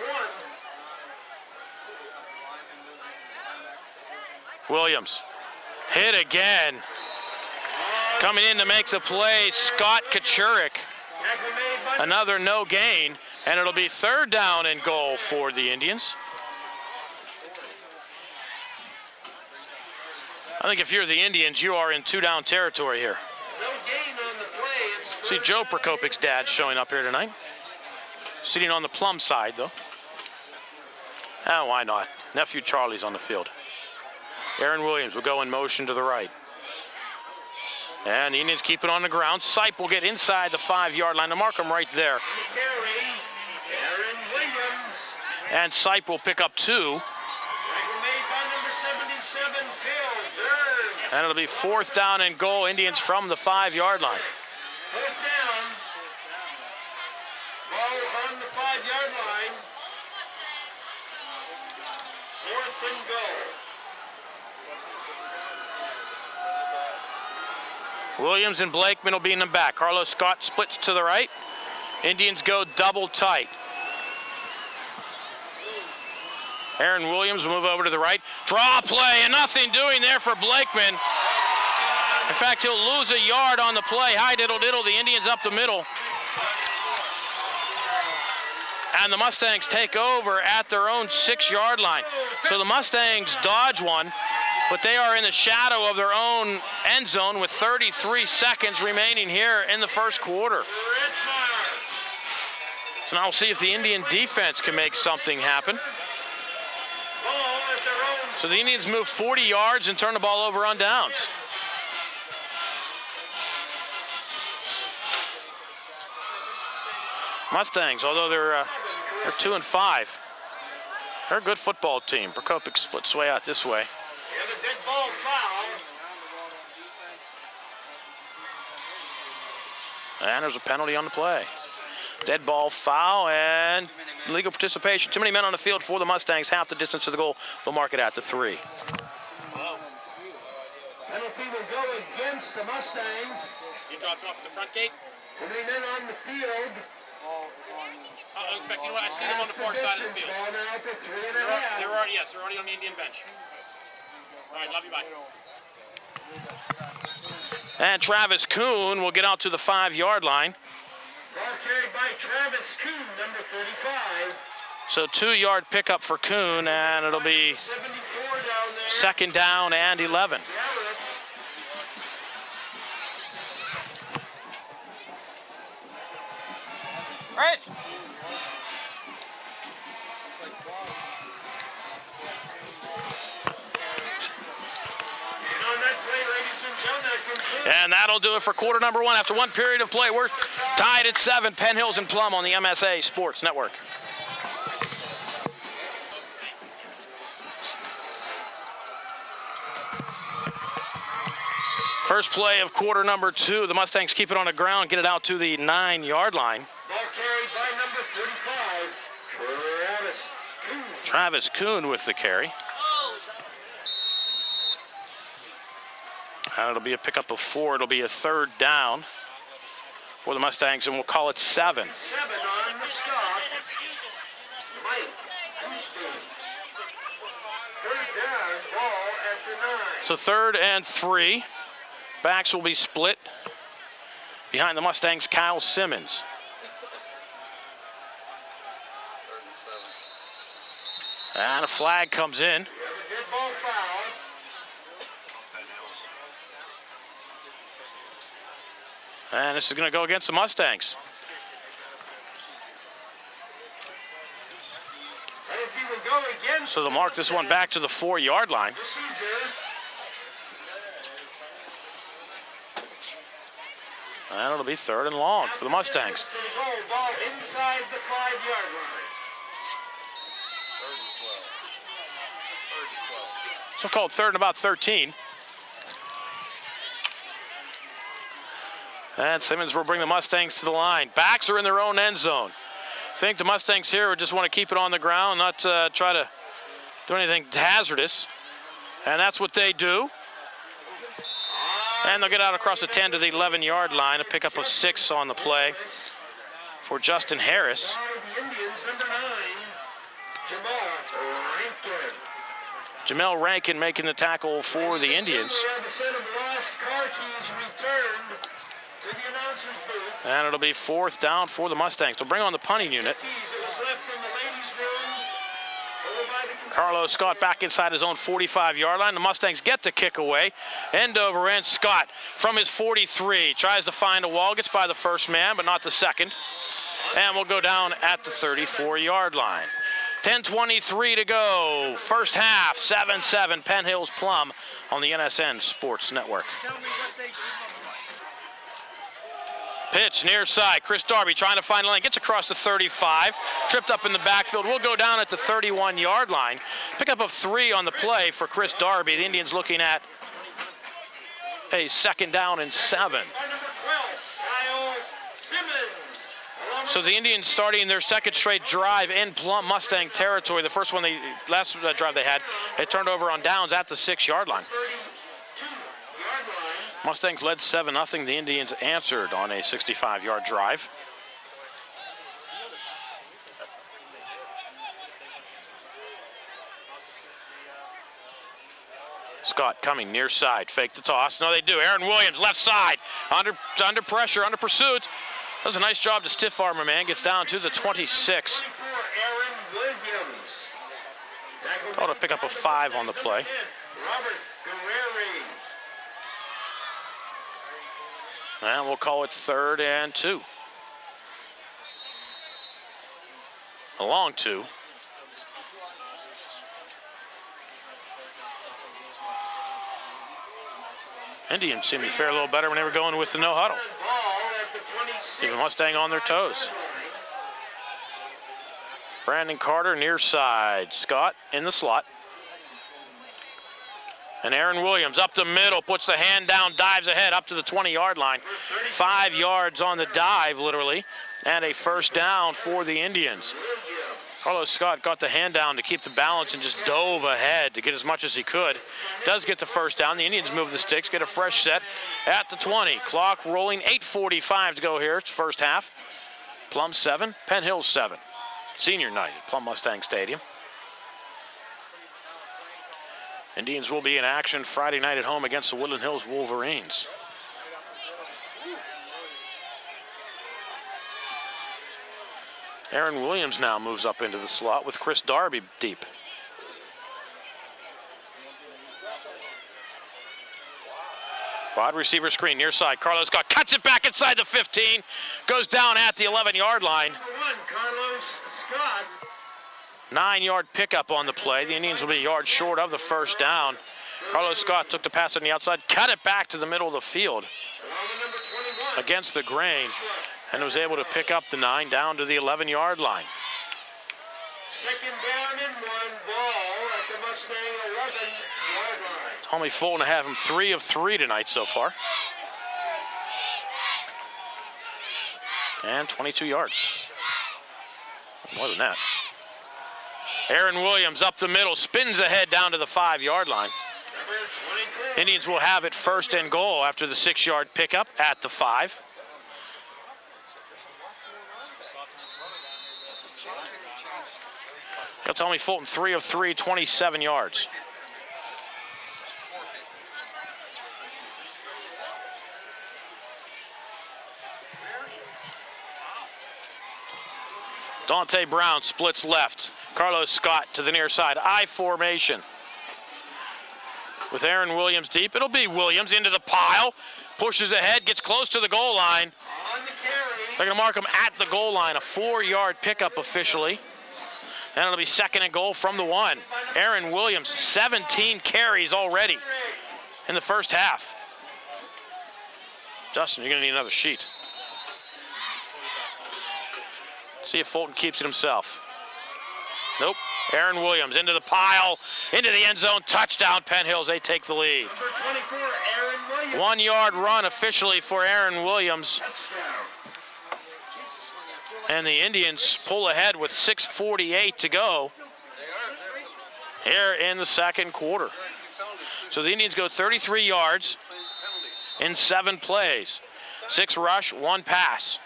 1. Williams hit again. Coming in to make the play, Scott Kachurik. Another no gain, and it'll be third down and goal for the Indians. I think if you're the Indians, you are in 2-down territory here. No gain on the play. See Joe Prokopik's dad showing up here tonight. Sitting on the Plum side, though. Ah, why not? Nephew Charlie's on the field. Aaron Williams will go in motion to the right. And the Indians keep it on the ground. Sipe will get inside the 5-yard line to mark him right there. Aaron Williams. And Sipe will pick up 2. Tackle made by number 77, Phil Dern. And it'll be fourth down and goal, Indians from the 5-yard line. Fourth down. Ball on the 5-yard line. Fourth and goal. Williams and Blakeman will be in the back. Carlos Scott splits to the right. Indians go double tight. Aaron Williams will move over to the right. Draw play, and nothing doing there for Blakeman. In fact, he'll lose a yard on the play. High diddle diddle, the Indians up the middle. And the Mustangs take over at their own 6-yard line. So the Mustangs dodge one, but they are in the shadow of their own end zone with 33 seconds remaining here in the first quarter. So now we'll see if the Indian defense can make something happen. So the Indians move 40 yards and turn the ball over on downs. Mustangs, although they're 2-5, they're a good football team. Prokopik splits way out this way. We have a dead ball foul. And there's a penalty on the play. Dead ball foul and legal participation. Too many men on the field for the Mustangs. Half the distance to the goal. They'll mark it at the 3. Penalty will go against the Mustangs. You dropped off at the front gate? Too many men on the field. In fact, you know what? I see them on the far side of the field. Ball now to 3.5. They're already on the Indian bench. All right, love you, bye. And Travis Kuhn will get out to the 5-yard line. Ball carried by Travis Kuhn, number 35. So 2-yard pickup for Kuhn, and it'll be 74 down there. second down and 11. Rich! And that'll do it for quarter number 1. After one period of play, we're tied at 7. Penn Hills and Plum on the MSA Sports Network. First play of quarter number 2. The Mustangs keep it on the ground, get it out to the 9-yard line. Ball carried by number 35, Travis Kuhn. Travis Kuhn with the carry. And it'll be a pickup of 4. It'll be a third down for the Mustangs, and we'll call it 7. 7 on the stop. Mike Houston. So 3rd and 3. Backs will be split. Behind the Mustangs, Kyle Simmons. And a flag comes in. Dead ball foul. And this is going to go against the Mustangs. Penalty will go against So they'll mark this one back to the 4-yard line. procedure. And it'll be 3rd and long for the Mustangs. To the goal, ball inside the 5-yard line. So called 3rd and about 13. And Simmons will bring the Mustangs to the line. Backs are in their own end zone. I think the Mustangs here would just want to keep it on the ground, not try to do anything hazardous. And that's what they do. And they'll get out across the 10 to the 11-yard line. A pickup of 6 on the play for Justin Harris. The Indians, number 9, Jamal Rankin. Jamel Rankin making the tackle for the Indians. The set of lost car keys returned to the announcer's booth. And it'll be 4th down for the Mustangs. They'll bring on the punting unit. Keys, it was left in the ladies' room. Over by the Carlos Scott back inside his own 45-yard line. The Mustangs get the kick away. End over end. Scott from his 43 tries to find a wall. Gets by the first man, but not the second. And we'll go down at the 34-yard line. 10:23 to go. First half, 7-7. Penn Hills Plum on the NSN Sports Network. Pitch near side. Chris Darby trying to find a lane. Gets across the 35. Tripped up in the backfield. We'll go down at the 31-yard line. Pickup of 3 on the play for Chris Darby. The Indians looking at a 2nd down and 7. number 12, Kyle Simmons. So the Indians starting their 2nd straight drive in Plum Mustang territory. The first one, last drive they had, it turned over on downs at the 6-yard line. 32-yard line. Mustangs led 7-0. The Indians answered on a 65-yard drive. Scott coming near side, fake the toss. No, they do. Aaron Williams, left side, under pressure, under pursuit. Does a nice job to stiff arm a man. Gets down to the 26. 24, Aaron Williams. Tackle Called a pickup of 5 on the play. Robert Guerreri. And we'll call it 3rd and 2. A long 2. Indians seemed to fare a little better when they were going with the no huddle. Ball at the 26. Keeping Mustang on their toes. Brandon Carter near side. Scott in the slot. And Aaron Williams up the middle, puts the hand down, dives ahead up to the 20-yard line. 5 yards on the dive, literally, and a 1st down for the Indians. Carlos Scott got the hand down to keep the balance and just dove ahead to get as much as he could. Does get the 1st down. The Indians move the sticks, get a fresh set at the 20. Clock rolling, 8:45 to go here. It's first half. Plum 7, Penn Hills 7. Senior night at Plum Mustang Stadium. Indians will be in action Friday night at home against the Woodland Hills Wolverines. Aaron Williams now moves up into the slot with Chris Darby deep. Wide receiver screen near side. Carlos Scott cuts it back inside the 15. Goes down at the 11-yard line. Number 1, Carlos Scott. 9-yard pickup on the play. The Indians will be a yard short of the 1st down. Carlos Scott took the pass on the outside, cut it back to the middle of the field Along with number 21. against the grain, and was able to pick up the 9 down to the 11-yard line. 2nd down and 1. Ball at the Mustang 11-yard line. Tommy Fulton to have him 3 of 3 tonight so far. And 22 yards. More than that. Aaron Williams up the middle, spins ahead down to the 5-yard line. Number 24. Indians will have it 1st and goal after the 6-yard pickup at the 5. Got Tommy Fulton 3 of 3, 27 yards. Dante Brown splits left. Carlos Scott to the near side. I formation. With Aaron Williams deep. It'll be Williams into the pile. Pushes ahead, gets close to the goal line. They're going to mark him at the goal line. A 4-yard pickup officially. And it'll be 2nd and goal from the 1. Aaron Williams, 17 carries already in the first half. Justin, you're going to need another sheet. See if Fulton keeps it himself. Nope. Aaron Williams into the pile, into the end zone, touchdown, Penn Hills. They take the lead. Number 24, Aaron Williams. 1-yard run officially for Aaron Williams. And the Indians pull ahead with 6:48 to go here in the second quarter. So the Indians go 33 yards in 7 plays. 6 rush, 1 pass.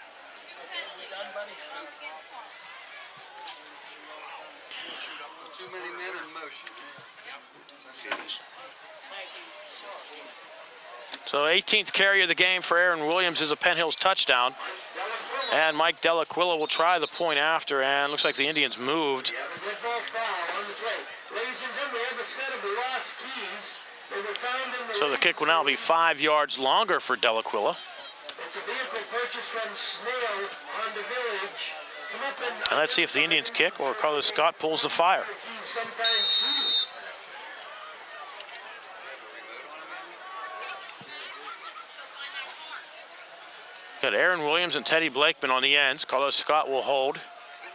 Too many men in motion. So 18th carry of the game for Aaron Williams is a Penn Hills touchdown. And Mike Delaquilla will try the point after, and looks like the Indians moved. So the kick will now be 5 yards longer for Delaquilla. It's a vehicle purchased from Snail on the Village. And let's see if the Indians kick or Carlos Scott pulls the fire. Got Aaron Williams and Teddy Blakeman on the ends. Carlos Scott will hold.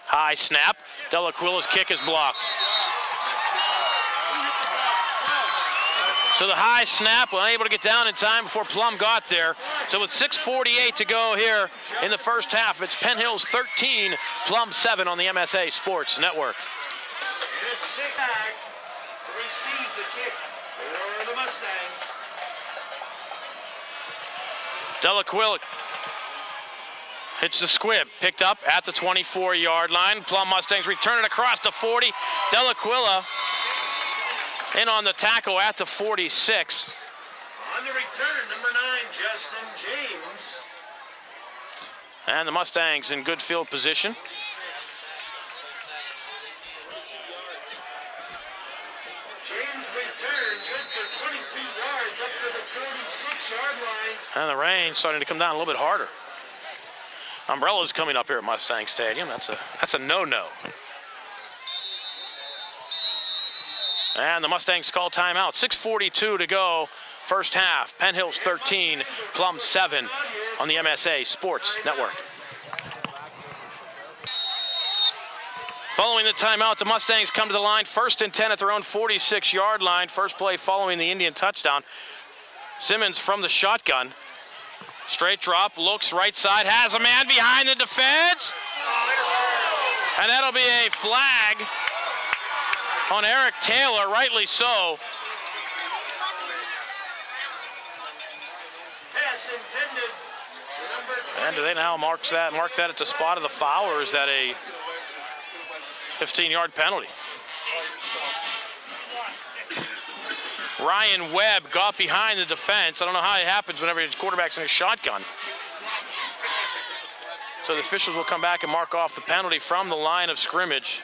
High snap. Delaquilla's kick is blocked. So the high snap, unable to get down in time before Plum got there. So with 6:48 to go here in the first half, it's Penn Hills 13, Plum 7 on the MSA Sports Network. And it's sick back to receive the kick for the Mustangs. Delaquilla hits the squib, picked up at the 24-yard line. Plum Mustangs return it across the 40. Delaquilla in on the tackle at the 46. On the return, number 9, Justin James. And the Mustangs in good field position. James returned, good for 22 yards up to the 46-yard line. And the rain starting to come down a little bit harder. Umbrellas coming up here at Mustang Stadium. That's a no-no. And the Mustangs call timeout. 6:42 to go, first half. Penn Hills 13, Plum 7 on the MSA Sports Network. Following the timeout, the Mustangs come to the line. 1st and 10 at their own 46-yard line. First play following the Indian touchdown. Simmons from the shotgun. Straight drop, looks right side, has a man behind the defense. And that'll be a flag on Eric Taylor, rightly so. Pass intended. And do they now mark that at the spot of the foul, or is that a 15-yard penalty? Ryan Webb got behind the defense. I don't know how it happens whenever his quarterback's in a shotgun. So the officials will come back and mark off the penalty from the line of scrimmage.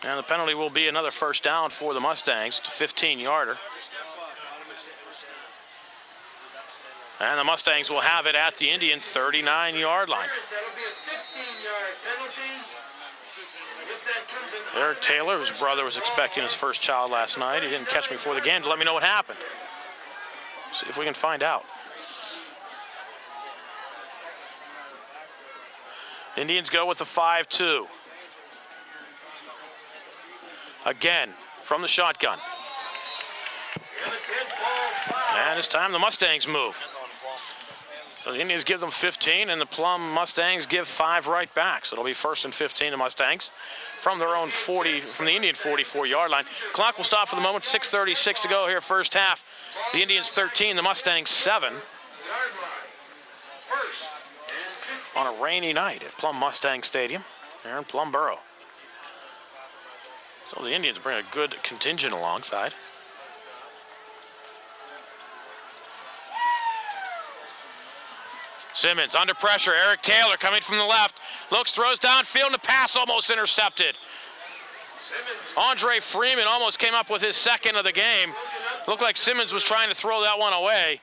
And the penalty will be another first down for the Mustangs. It's a 15-yarder. And the Mustangs will have it at the Indian 39-yard line. That'll be a 15-yard penalty. If that comes in, Eric Taylor, whose brother was expecting his first child last night. He didn't catch me before the game to let me know what happened. See if we can find out. Indians go with the 5-2. Again, from the shotgun. And it's time the Mustangs move. So the Indians give them 15, and the Plum Mustangs give 5 right back. So it'll be 1st and 15, the Mustangs, from their own 40, from the Indian 44-yard line. Clock will stop for the moment. 6:36 to go here, first half. The Indians 13, the Mustangs 7. On a rainy night at Plum Mustang Stadium here in Plumboro. So the Indians bring a good contingent alongside. Simmons under pressure. Eric Taylor coming from the left. Looks, throws downfield, and the pass almost intercepted. Andre Freeman almost came up with his second of the game. Looked like Simmons was trying to throw that one away.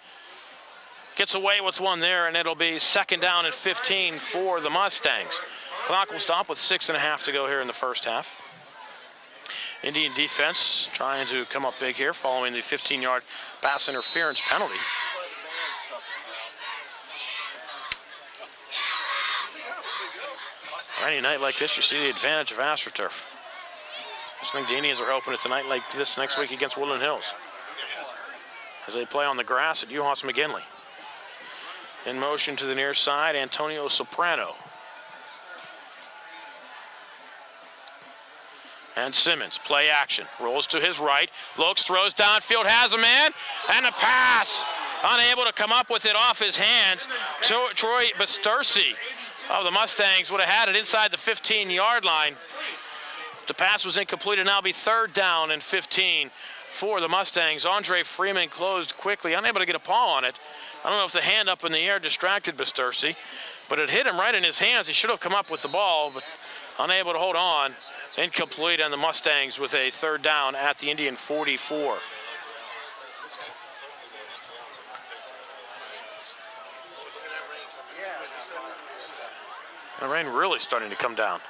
Gets away with one there, and it'll be 2nd down and 15 for the Mustangs. Clock will stop with 6.5 to go here in the first half. Indian defense trying to come up big here following the 15-yard pass interference penalty. Any night like this, you see the advantage of AstroTurf. I think the Indians are hoping it's a night like this next week against Woodland Hills as they play on the grass at UHAS McGinley. In motion to the near side, Antonio Soprano. And Simmons, play action, rolls to his right, looks, throws downfield, has a man, and a pass. Unable to come up with it off his hands. Troy Bastursi of the Mustangs would have had it inside the 15-yard line. The pass was incomplete, and now be 3rd down and 15 for the Mustangs. Andre Freeman closed quickly, unable to get a paw on it. I don't know if the hand up in the air distracted Bastursi, but it hit him right in his hands. He should have come up with the ball, but unable to hold on. Incomplete, and the Mustangs with a 3rd down at the Indian 44. The rain really starting to come down.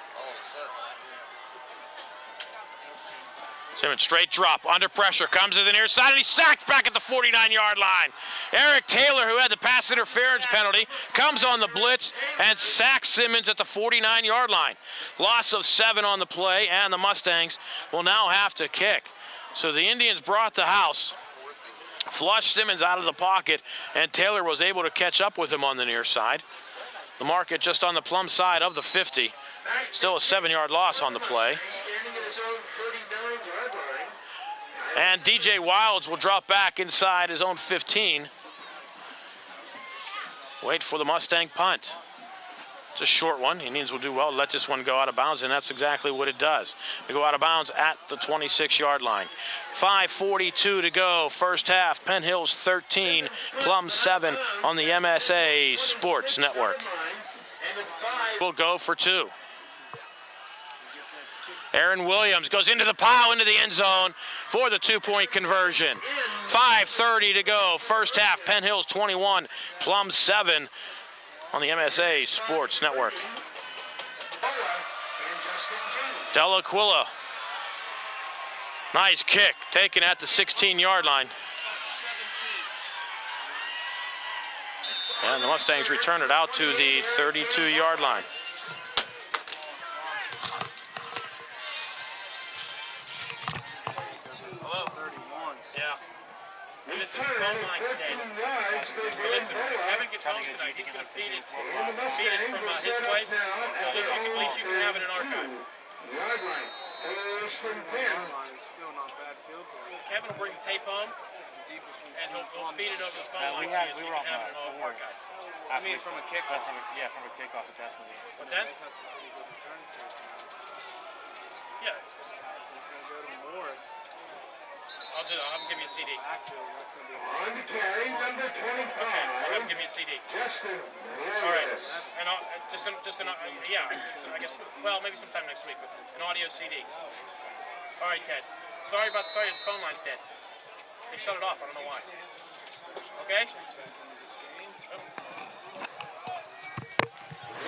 Simmons, straight drop, under pressure, comes to the near side, and he's sacked back at the 49-yard line. Eric Taylor, who had the pass interference penalty, comes on the blitz and sacks Simmons at the 49-yard line. Loss of 7 on the play, and the Mustangs will now have to kick. So the Indians brought the house, flushed Simmons out of the pocket, and Taylor was able to catch up with him on the near side. The market just on the Plum side of the 50. Still a 7-yard loss on the play. And DJ Wilds will drop back inside his own 15. Wait for the Mustang punt. It's a short one. Indians will do well to let this one go out of bounds, and that's exactly what it does. We go out of bounds at the 26-yard line. 5:42 to go, first half. Penn Hills 13, Plum 7 on the MSA Sports Network. We'll go for 2. Aaron Williams goes into the pile, into the end zone for the 2-point conversion. 5:30 to go, first half. Penn Hills 21, Plum 7 on the MSA Sports Network. Delaquila. Nice kick, taken at the 16-yard line. And the Mustangs return it out to the 32-yard line. Listen, phone line's dead. Listen, Kevin gets home tonight. He's going to feed it from his place, so at least you can have it in archive. Yard line, 1st and 10. Kevin will bring the tape home, and he'll feed it over the phone line so you can have it in archive. I mean, from a kickoff. Yeah, from a kickoff, it definitely. What's that? Yeah. He's going to go to Morris. I'll have him give me a CD. On the carry, number 25. Okay, I'll have him give me a CD. Justin. All right, and I'll, just yeah, I guess, well, maybe sometime next week, but an audio CD. All right, Ted. Sorry, the phone line's dead. They shut it off, I don't know why. Okay?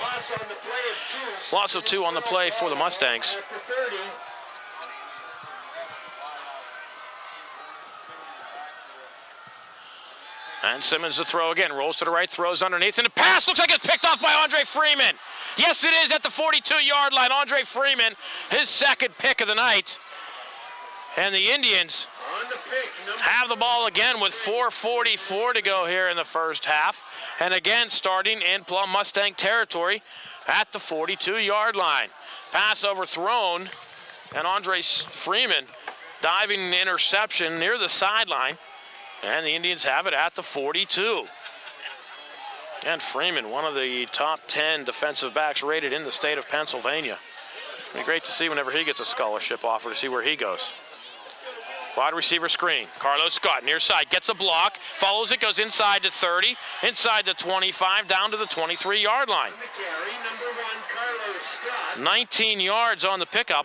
Loss on the play of 2. Loss of 2 on the play for the Mustangs. At the 30. And Simmons to throw again, rolls to the right, throws underneath, and the pass looks like it's picked off by Andre Freeman. Yes, it is at the 42-yard line. Andre Freeman, his second pick of the night. And the Indians have the ball again with 4:44 to go here in the first half. And again, starting in Plum Mustang territory at the 42-yard line. Pass overthrown, and Andre Freeman diving interception near the sideline. And the Indians have it at the 42. And Freeman, one of the top 10 defensive backs rated in the state of Pennsylvania. It'd be great to see whenever he gets a scholarship offer to see where he goes. Wide receiver screen. Carlos Scott near side gets a block, follows it, goes inside to 30, inside to 25, down to the 23-yard line. 19 yards on the pickup.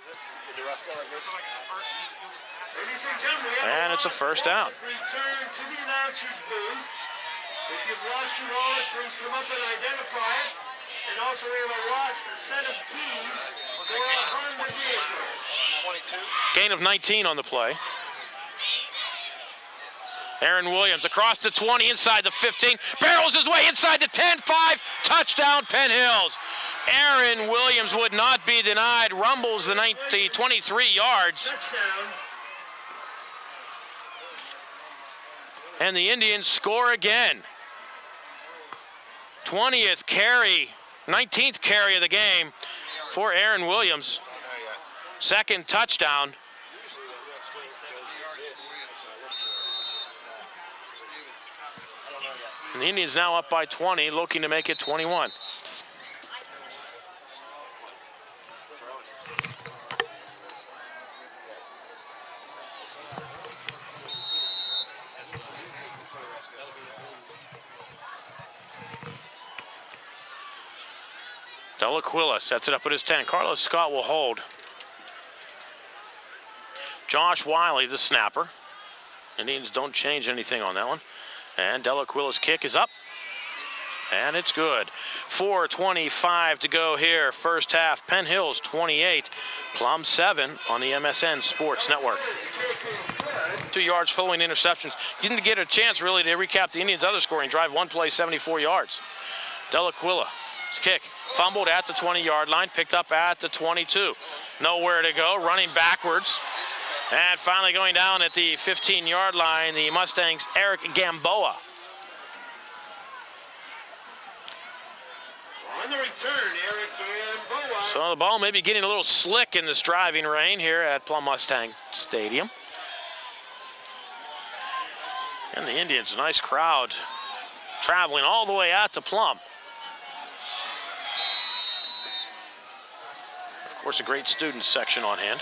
And it's a first down. Return to the announcer's booth. If you've lost your wallet, please come up and identify it. And also we have a lost set of keys for a Honda vehicle. 22. Gain of 19 on the play. Aaron Williams across the 20, inside the 15, barrels his way inside the 10, 5, touchdown Penn Hills. Aaron Williams would not be denied, rumbles the 23 yards. Touchdown. And the Indians score again. 20th carry, 19th carry of the game for Aaron Williams. Second touchdown. And the Indians now up by 20, looking to make it 21. Delaquila sets it up at his 10. Carlos Scott will hold. Josh Wiley, the snapper. Indians don't change anything on that one. And Delaquila's kick is up. And it's good. 4:25 to go here. First half, Penn Hills 28, Plum 7 on the MSN Sports Network. 2 yards following interceptions. Didn't get a chance really to recap the Indians' other scoring drive. One play, 74 yards. Delaquila's kick fumbled at the 20-yard line, picked up at the 22. Nowhere to go, running backwards. And finally going down at the 15-yard line, the Mustangs' Eric Gamboa. On the return, Eric Gamboa. So the ball may be getting a little slick in this driving rain here at Plum Mustang Stadium. And the Indians, a nice crowd, traveling all the way out to Plum. Of course, a great student section on hand.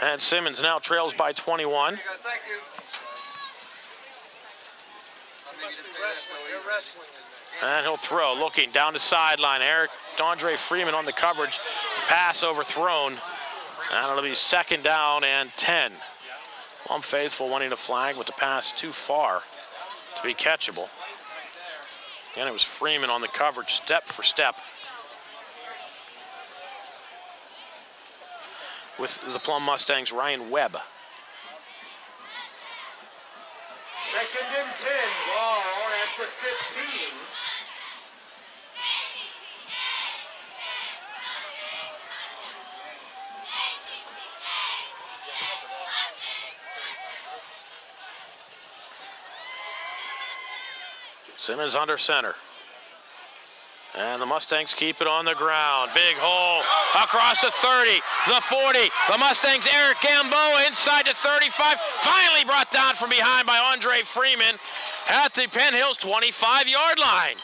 And Simmons now trails by 21. Thank you. They're wrestling. And he'll throw, looking down the sideline. Andre Freeman on the coverage. Pass overthrown. And it'll be second down and 10. Plum faithful wanting a flag with the pass too far to be catchable. And it was Freeman on the coverage, step for step. With the Plum Mustangs, Ryan Webb. Second and 10, ball at the 15. Simmons under center. And the Mustangs keep it on the ground. Big hole across the 30, the 40. The Mustangs, Eric Gamboa inside the 35. Finally brought down from behind by Andre Freeman at the Penn Hills 25-yard line.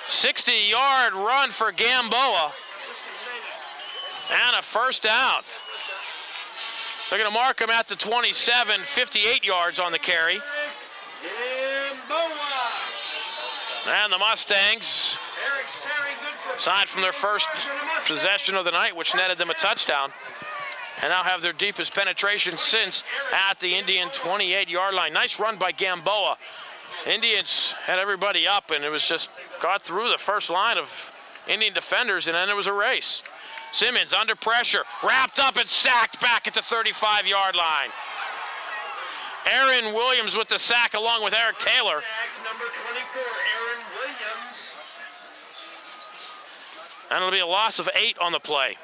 60-yard run for Gamboa. And a first down. They're going to mark him at the 27, 58 yards on the carry. And the Mustangs, aside from their first possession of the night, which netted them a touchdown, and now have their deepest penetration since at the Indian 28-yard line. Nice run by Gamboa. Indians had everybody up, and it was just got through the first line of Indian defenders, and then it was a race. Simmons under pressure, wrapped up and sacked back at the 35-yard line. Aaron Williams with the sack along with Eric Taylor. Number 24, Aaron Williams. And it'll be a loss of 8 on the play.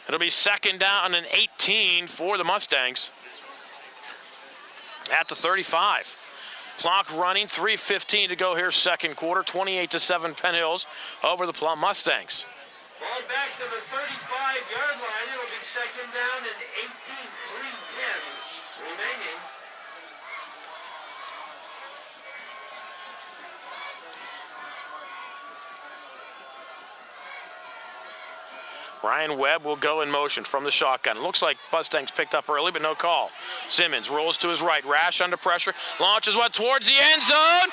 It'll be second down and 18 for the Mustangs at the 35. Clock running, 3:15 to go here, second quarter, 28-7 Penn Hills over the Plum Mustangs. Ball back to the 35-yard line. It'll be second down and 18, 3:10 remaining. Ryan Webb will go in motion from the shotgun. It looks like Mustangs picked up early, but no call. Simmons rolls to his right. Rash under pressure. Launches towards the end zone.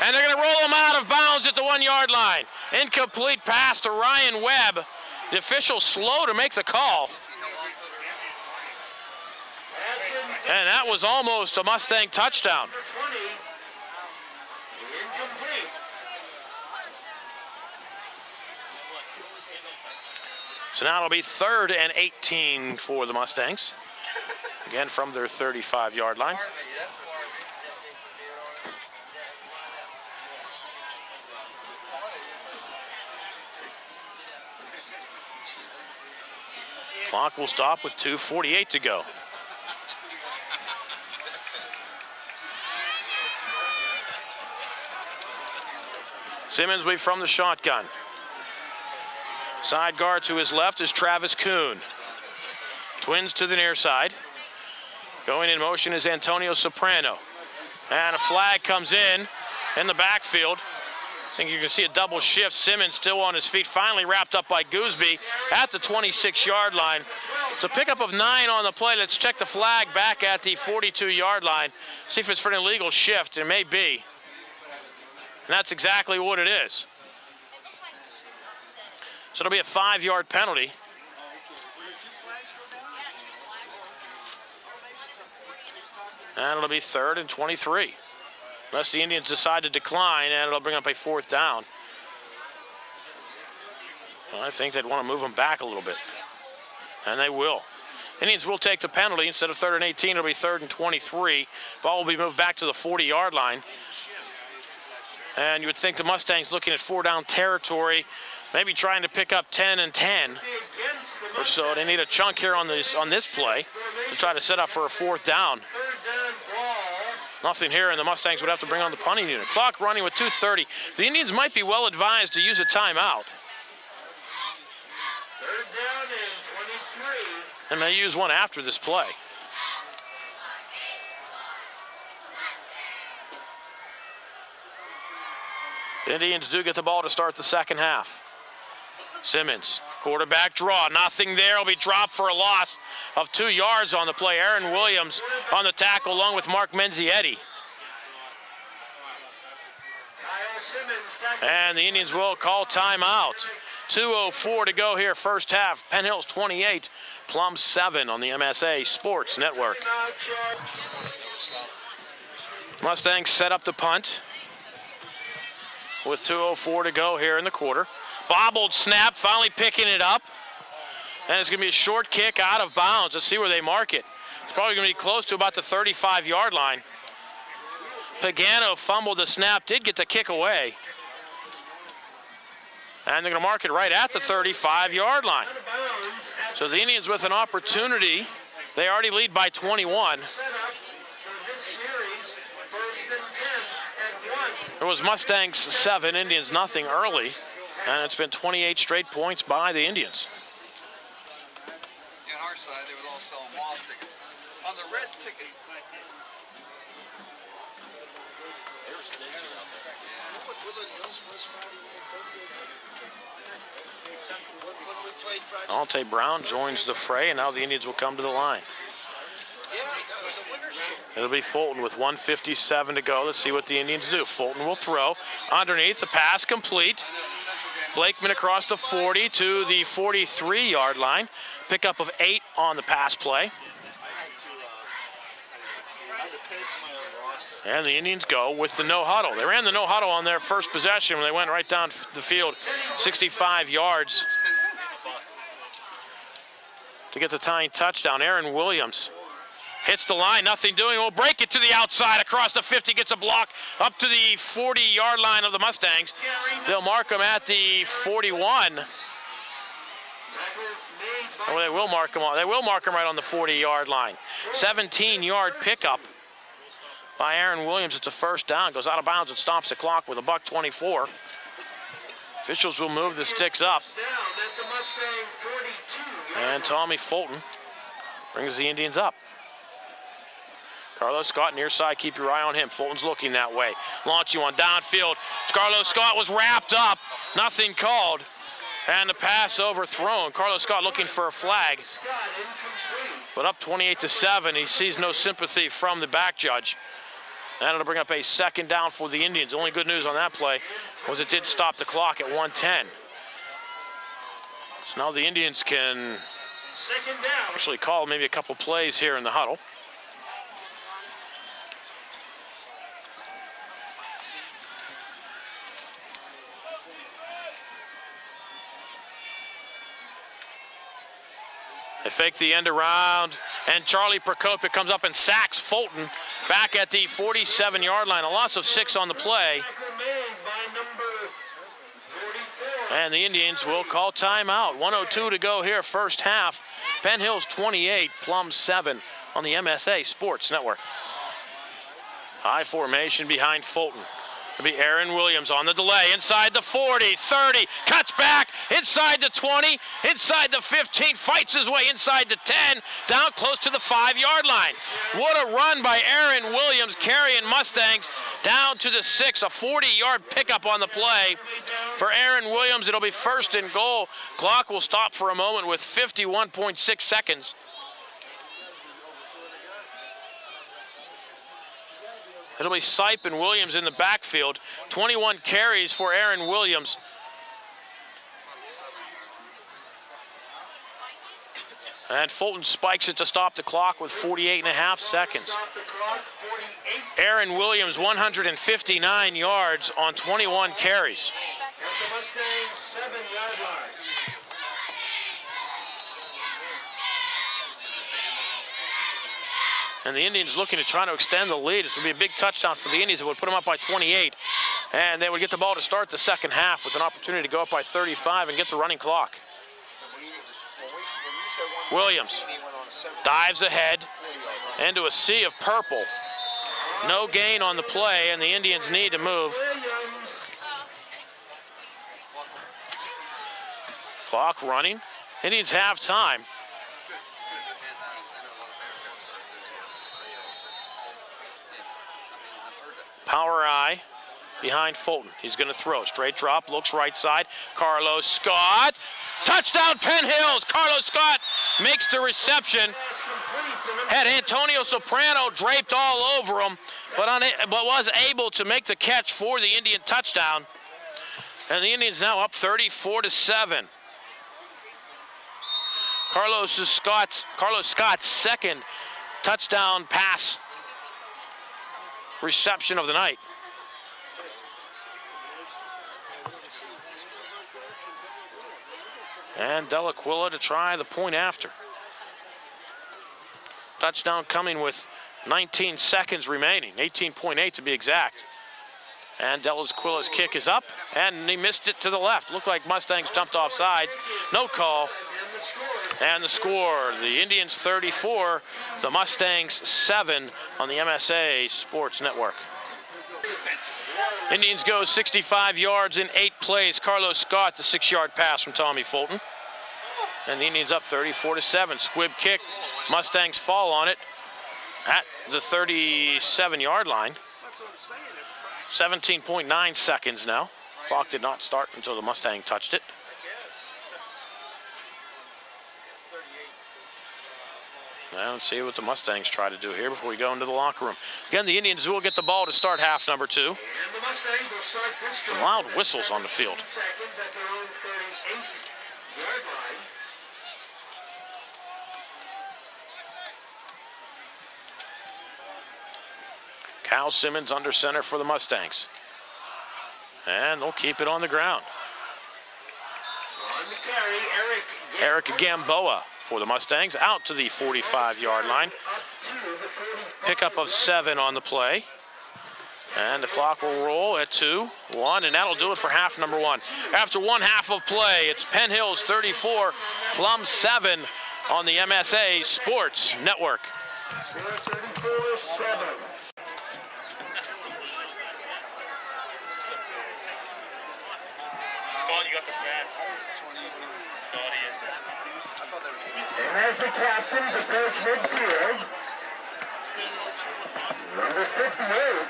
And they're going to roll him out of bounds at the 1-yard line. Incomplete pass to Ryan Webb. The official slow to make the call. And that was almost a Mustang touchdown. So now it'll be 3rd and 18 for the Mustangs. Again from their 35-yard line. Clock will stop with 2:48 to go. Simmons will be from the shotgun. Side guard to his left is Travis Kuhn. Twins to the near side. Going in motion is Antonio Soprano. And a flag comes in the backfield. I think you can see a double shift. Simmons still on his feet, finally wrapped up by Gooseby at the 26-yard line. It's a pickup of 9 on the play. Let's check the flag back at the 42-yard line. See if it's for an illegal shift. It may be. And that's exactly what it is. So it'll be a 5-yard penalty. And it'll be 3rd and 23. Unless the Indians decide to decline, and it'll bring up a 4th down. Well, I think they'd want to move them back a little bit. And they will. Indians will take the penalty. Instead of 3rd and 18, it'll be 3rd and 23. Ball will be moved back to the 40-yard line. And you would think the Mustangs looking at 4-down territory, maybe trying to pick up 10 and 10 or so. They need a chunk here on this play to try to set up for a 4th down. Nothing here, and the Mustangs would have to bring on the punting unit. Clock running with 2:30. The Indians might be well advised to use a timeout. 3rd down and 23. And they use one after this play. The Indians do get the ball to start the second half. Simmons, quarterback draw, nothing there. Will be dropped for a loss of 2 yards on the play. Aaron Williams on the tackle along with Mark Menzietti. And the Indians will call timeout. 2:04 to go here, first half. Penn Hills 28, Plum 7 on the MSA Sports Network. Mustangs set up the punt with 2:04 to go here in the quarter. Bobbled snap, finally picking it up. And it's going to be a short kick out of bounds. Let's see where they mark it. It's probably going to be close to about the 35-yard line. Pagano fumbled the snap, did get the kick away. And they're going to mark it right at the 35-yard line. So the Indians with an opportunity. They already lead by 21. It was Mustangs 7, Indians nothing early. And it's been 28 straight points by the Indians. On our side, they would all sell mall tickets. On the red ticket. They were staging out there. Altair Brown joins the fray, and now the Indians will come to the line. It'll be Fulton with 1:57 to go. Let's see what the Indians do. Fulton will throw. Underneath, the pass complete. Blakeman across the 40 to the 43-yard line. Pickup of 8 on the pass play. And the Indians go with the no huddle. They ran the no huddle on their first possession when they went right down the field, 65 yards to get the tying touchdown. Aaron Williams hits the line, nothing doing. Will break it to the outside across the 50, gets a block up to the 40-yard line of the Mustangs. They'll mark him at the 41. Oh, they will mark him on. They will mark him right on the 40-yard line. 17-yard pickup by Aaron Williams. It's a first down. Goes out of bounds and stops the clock with a $1:24. Officials will move the sticks up. And Tommy Fulton brings the Indians up. Carlos Scott near side, keep your eye on him. Fulton's looking that way. Launching one downfield. Carlos Scott was wrapped up. Nothing called. And the pass overthrown. Carlos Scott looking for a flag. But up 28-7. He sees no sympathy from the back judge. And it'll bring up a second down for the Indians. The only good news on that play was it did stop the clock at 1:10. So now the Indians can actually call maybe a couple plays here in the huddle. They fake the end around, and Charlie Prokopik comes up and sacks Fulton back at the 47-yard line. A loss of 6 on the play. And the Indians will call timeout. 1:02 to go here, first half. Penn Hills 28, Plum 7 on the MSA Sports Network. High formation behind Fulton. It'll be Aaron Williams on the delay, inside the 40, 30, cuts back, inside the 20, inside the 15, fights his way inside the 10, down close to the 5-yard line. What a run by Aaron Williams, carrying Mustangs down to the 6, a 40-yard pickup on the play. For Aaron Williams, it'll be first and goal. Clock will stop for a moment with 51.6 seconds. It'll be Sipe and Williams in the backfield. 21 carries for Aaron Williams. And Fulton spikes it to stop the clock with 48.5 seconds. Aaron Williams, 159 yards on 21 carries. That's the Mustangs' 7-yard line. And the Indians looking to try to extend the lead. This would be a big touchdown for the Indians. It would put them up by 28. And they would get the ball to start the second half with an opportunity to go up by 35 and get the running clock. Williams dives ahead into a sea of purple. No gain on the play, and the Indians need to move. Clock running. Indians have time. Power eye behind Fulton. He's going to throw. Straight drop, looks right side. Carlos Scott. Touchdown, Penn Hills. Carlos Scott makes the reception. Had Antonio Soprano draped all over him, but was able to make the catch for the Indian touchdown. And the Indians now up 34-7. Carlos Scott's second touchdown pass reception of the night. And Delaquila to try the point after. Touchdown coming with 19 seconds remaining, 18.8 to be exact. And Delaquila's kick is up, and he missed it to the left. Looked like Mustangs jumped off sides. No call. And the score, the Indians 34, the Mustangs 7 on the MSA Sports Network. Indians go 65 yards in 8 plays. Carlos Scott, the 6-yard pass from Tommy Fulton. And the Indians up 34-7. Squib kick. Mustangs fall on it at the 37-yard line. 17.9 seconds now. Clock did not start until the Mustang touched it. Now let's see what the Mustangs try to do here before we go into the locker room. Again, the Indians will get the ball to start half number 2. And the Mustangs will start this drive. Loud whistles on the field. Seconds at their own 38-yard line. Cal Simmons under center for the Mustangs. And they'll keep it on the ground. On the carry, Eric Gamboa for the Mustangs out to the 45-yard line. Pickup of 7 on the play. And the clock will roll at 2-1, and that'll do it for half number 1. After one half of play, it's Penn Hills 34, Plum 7 on the MSA Sports Network. 34-7. Scott, you got the stats. Scotty is. And as the captains approach midfield, number 58.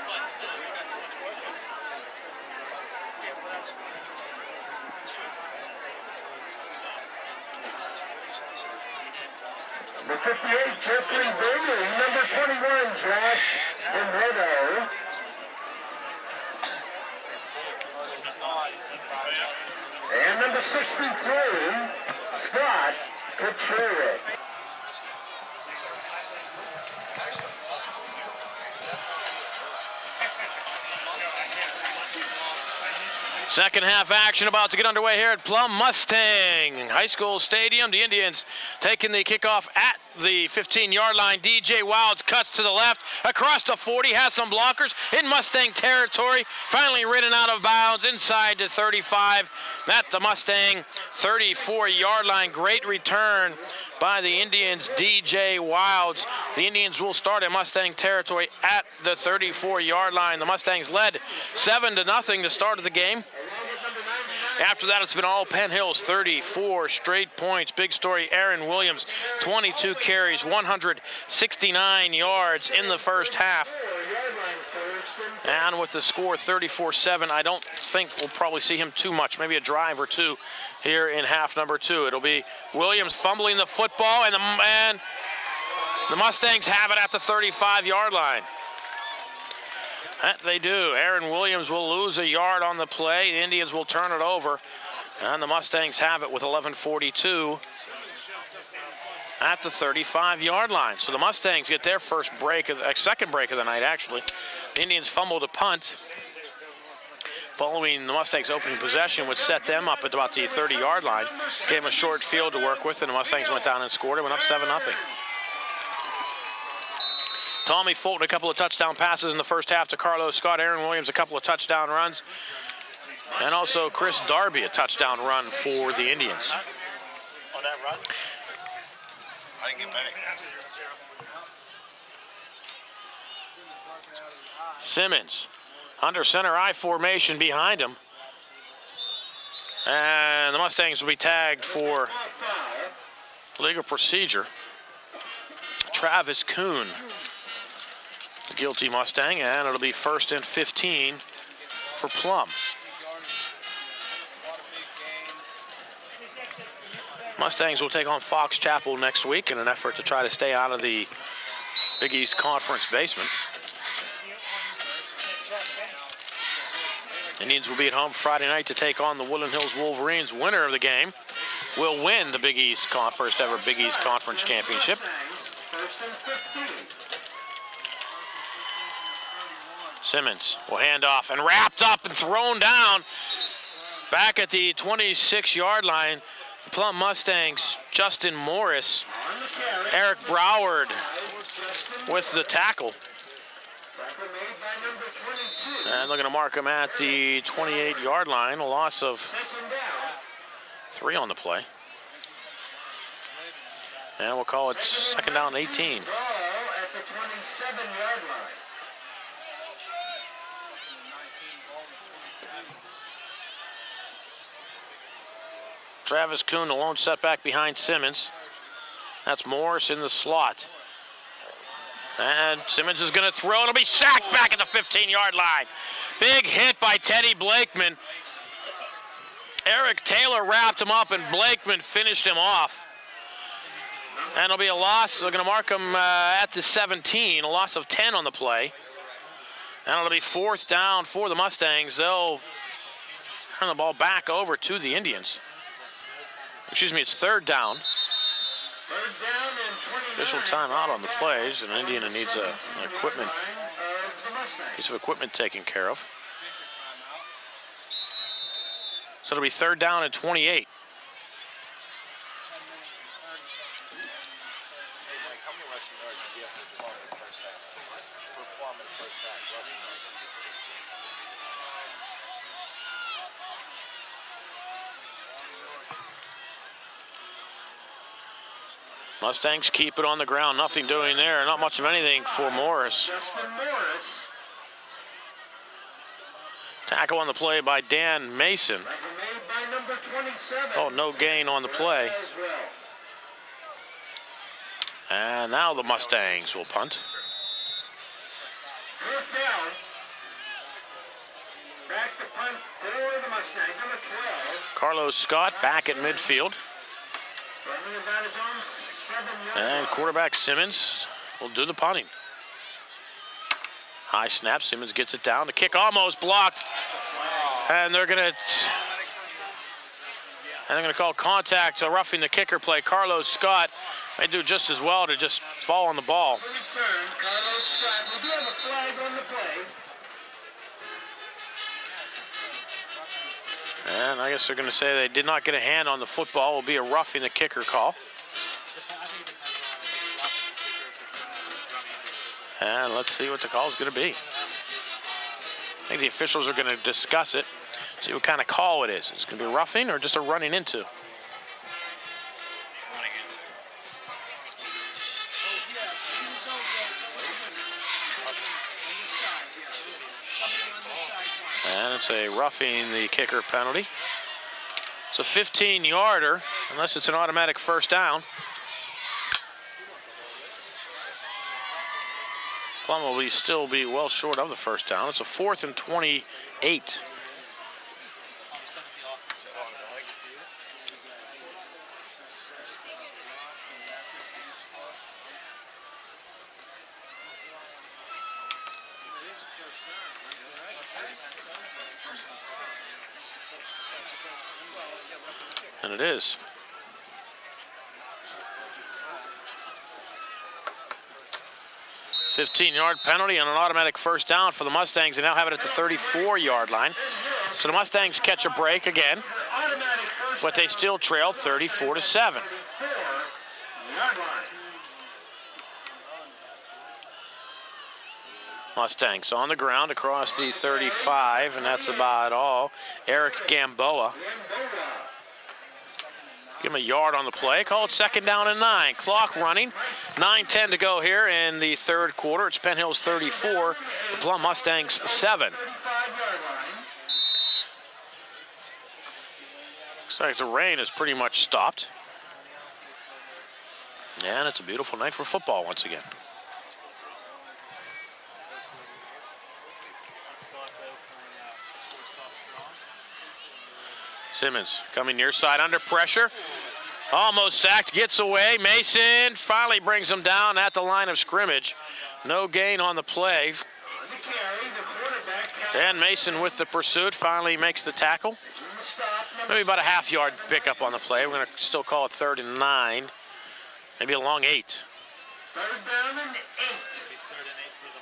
Number 58, Jeffrey Bailey. Number 21, Josh Pinheiro. And number 63, Scott Kachurik. Second half action about to get underway here at Plum Mustang High School Stadium. The Indians taking the kickoff at the 15-yard line. DJ Wilds cuts to the left, across the 40, has some blockers in Mustang territory. Finally ridden out of bounds inside the 35 at the Mustang 34-yard line. Great return by the Indians, DJ Wilds. The Indians will start in Mustang territory at the 34-yard line. The Mustangs led 7-0 the start of the game. After that, it's been all Penn Hills, 34 straight points. Big story, Aaron Williams, 22 carries, 169 yards in the first half. And with the score 34-7, I don't think we'll probably see him too much, maybe a drive or two here in half number 2. It'll be Williams fumbling the football, and the Mustangs have it at the 35-yard line. That they do. Aaron Williams will lose a yard on the play. The Indians will turn it over. And the Mustangs have it with 11:42 at the 35-yard line. So the Mustangs get their second break of the night, actually. The Indians fumbled a punt following the Mustangs' opening possession, which set them up at about the 30-yard line. Gave them a short field to work with, and the Mustangs went down and scored. It went up 7-0. Tommy Fulton, a couple of touchdown passes in the first half to Carlos Scott. Aaron Williams, a couple of touchdown runs. And also Chris Darby, a touchdown run for the Indians. On that run? I didn't get many. Simmons, under center I formation behind him. And the Mustangs will be tagged for legal procedure. Travis Kuhn, the guilty Mustang, and it'll be 1st and 15 for Plum. Mustangs will take on Fox Chapel next week in an effort to try to stay out of the Big East Conference basement. Indians will be at home Friday night to take on the Woodland Hills Wolverines. Winner of the game will win the Big East first ever Big East Conference Championship. Simmons will hand off and wrapped up and thrown down back at the 26-yard line. Plum Mustangs, Justin Morris, Eric Broward with the tackle. And they're going to mark him at the 28-yard line, a loss of 3 on the play. And we'll call it 2nd down 18. Travis Kuhn, the lone setback behind Simmons. That's Morris in the slot. And Simmons is going to throw, and it'll be sacked back at the 15-yard line. Big hit by Teddy Blakeman. Eric Taylor wrapped him up, and Blakeman finished him off. And it'll be a loss. They're going to mark him at the 17, a loss of 10 on the play. And it'll be 4th down for the Mustangs. They'll turn the ball back over to the Indians. Excuse me, it's 3rd down. Official timeout on the plays, and Indiana needs an piece of equipment taken care of. So it'll be 3rd down and 28. Mustangs keep it on the ground. Nothing doing there. Not much of anything for Morris. Tackle on the play by Dan Mason. Oh, no gain on the play. And now the Mustangs will punt. Back to punt for the Mustangs, number 12. Carlos Scott back at midfield. Running about his own And quarterback Simmons will do the punting. High snap, Simmons gets it down. The kick almost blocked. And they're going to call contact, roughing the kicker play. Carlos Scott may do just as well to just fall on the ball. Carlos Scott, we do have a flag on the play. And I guess they're going to say they did not get a hand on the football. Will be a roughing the kicker call. And let's see what the call is going to be. I think the officials are going to discuss it, see what kind of call it is. Is it going to be a roughing or just a running into? And it's a roughing the kicker penalty. It's a 15-yarder, unless it's an automatic first down. Plum will still be well short of the first down. It's a 4th and 28. And it is. A 15-yard penalty and an automatic first down for the Mustangs. They now have it at the 34-yard line. So the Mustangs catch a break again, but they still trail 34-7. Mustangs on the ground across the 35, and that's about all. Eric Gamboa. Give him a yard on the play. Call it 2nd down and 9. Clock running. 9:10 to go here in the third quarter. It's Penn Hills 34, the Plum Mustangs 7. Looks like the rain has pretty much stopped. And it's a beautiful night for football once again. Simmons coming near side under pressure. Almost sacked, gets away. Mason finally brings him down at the line of scrimmage. No gain on the play. And Mason with the pursuit finally makes the tackle. Maybe about a half-yard pickup on the play. We're going to still call it 3rd and 9. Maybe a long 8. 3rd down and 8.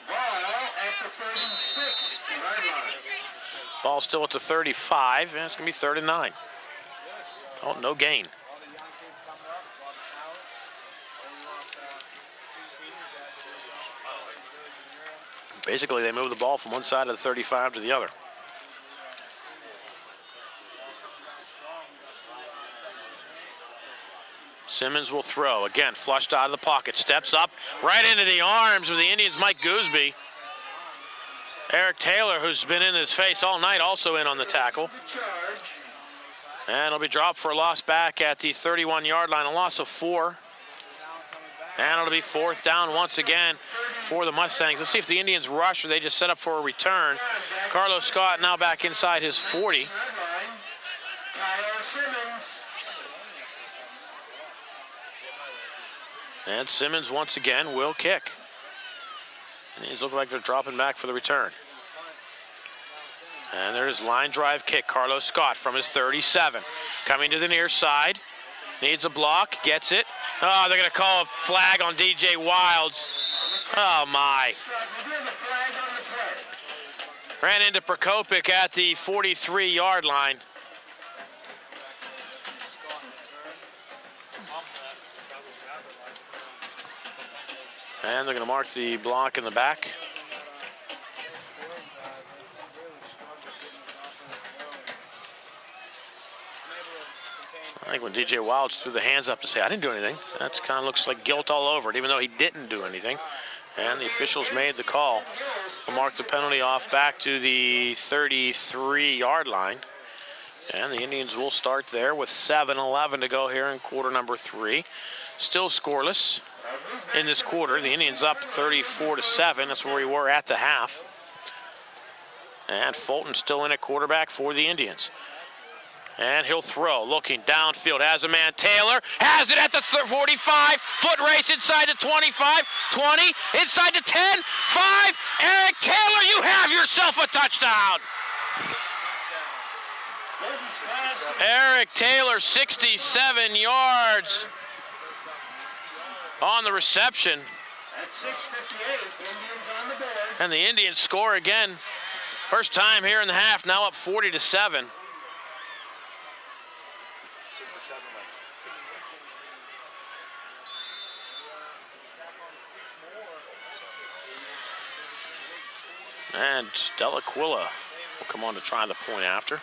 Ball at the 36. Ball still at the 35, and it's going to be 3rd and 9. Oh, no gain. Basically, they move the ball from one side of the 35 to the other. Simmons will throw. Again, flushed out of the pocket. Steps up right into the arms of the Indians' Mike Gooseby. Eric Taylor, who's been in his face all night, also in on the tackle. And it'll be dropped for a loss back at the 31-yard line, a loss of 4. And it'll be 4th down once again for the Mustangs. Let's see if the Indians rush or they just set up for a return. Carlos Scott now back inside his 40. And Simmons once again will kick. And these look like they're dropping back for the return. And there's line drive kick. Carlos Scott from his 37. Coming to the near side. Needs a block. Gets it. Oh, they're going to call a flag on DJ Wilds. Oh, my. Ran into Prokopic at the 43-yard line. And they're going to mark the block in the back. I think when DJ Wilds threw the hands up to say, I didn't do anything, that kind of looks like guilt all over it, even though he didn't do anything. And the officials made the call. They'll mark the penalty off back to the 33-yard line. And the Indians will start there with 7:11 to go here in quarter number 3. Still scoreless in this quarter. The Indians up 34-7. That's where we were at the half. And Fulton still in at quarterback for the Indians. And he'll throw, looking downfield, has a man, Taylor, has it at the 45, foot race inside the 25, 20, inside the 10, 5, Eric Taylor, you have yourself a touchdown. Eric Taylor, 67 yards on the reception. At 6:58, Indians on the board. And the Indians score again. First time here in the half, now up 40-7. And Delaquilla will come on to try the point after.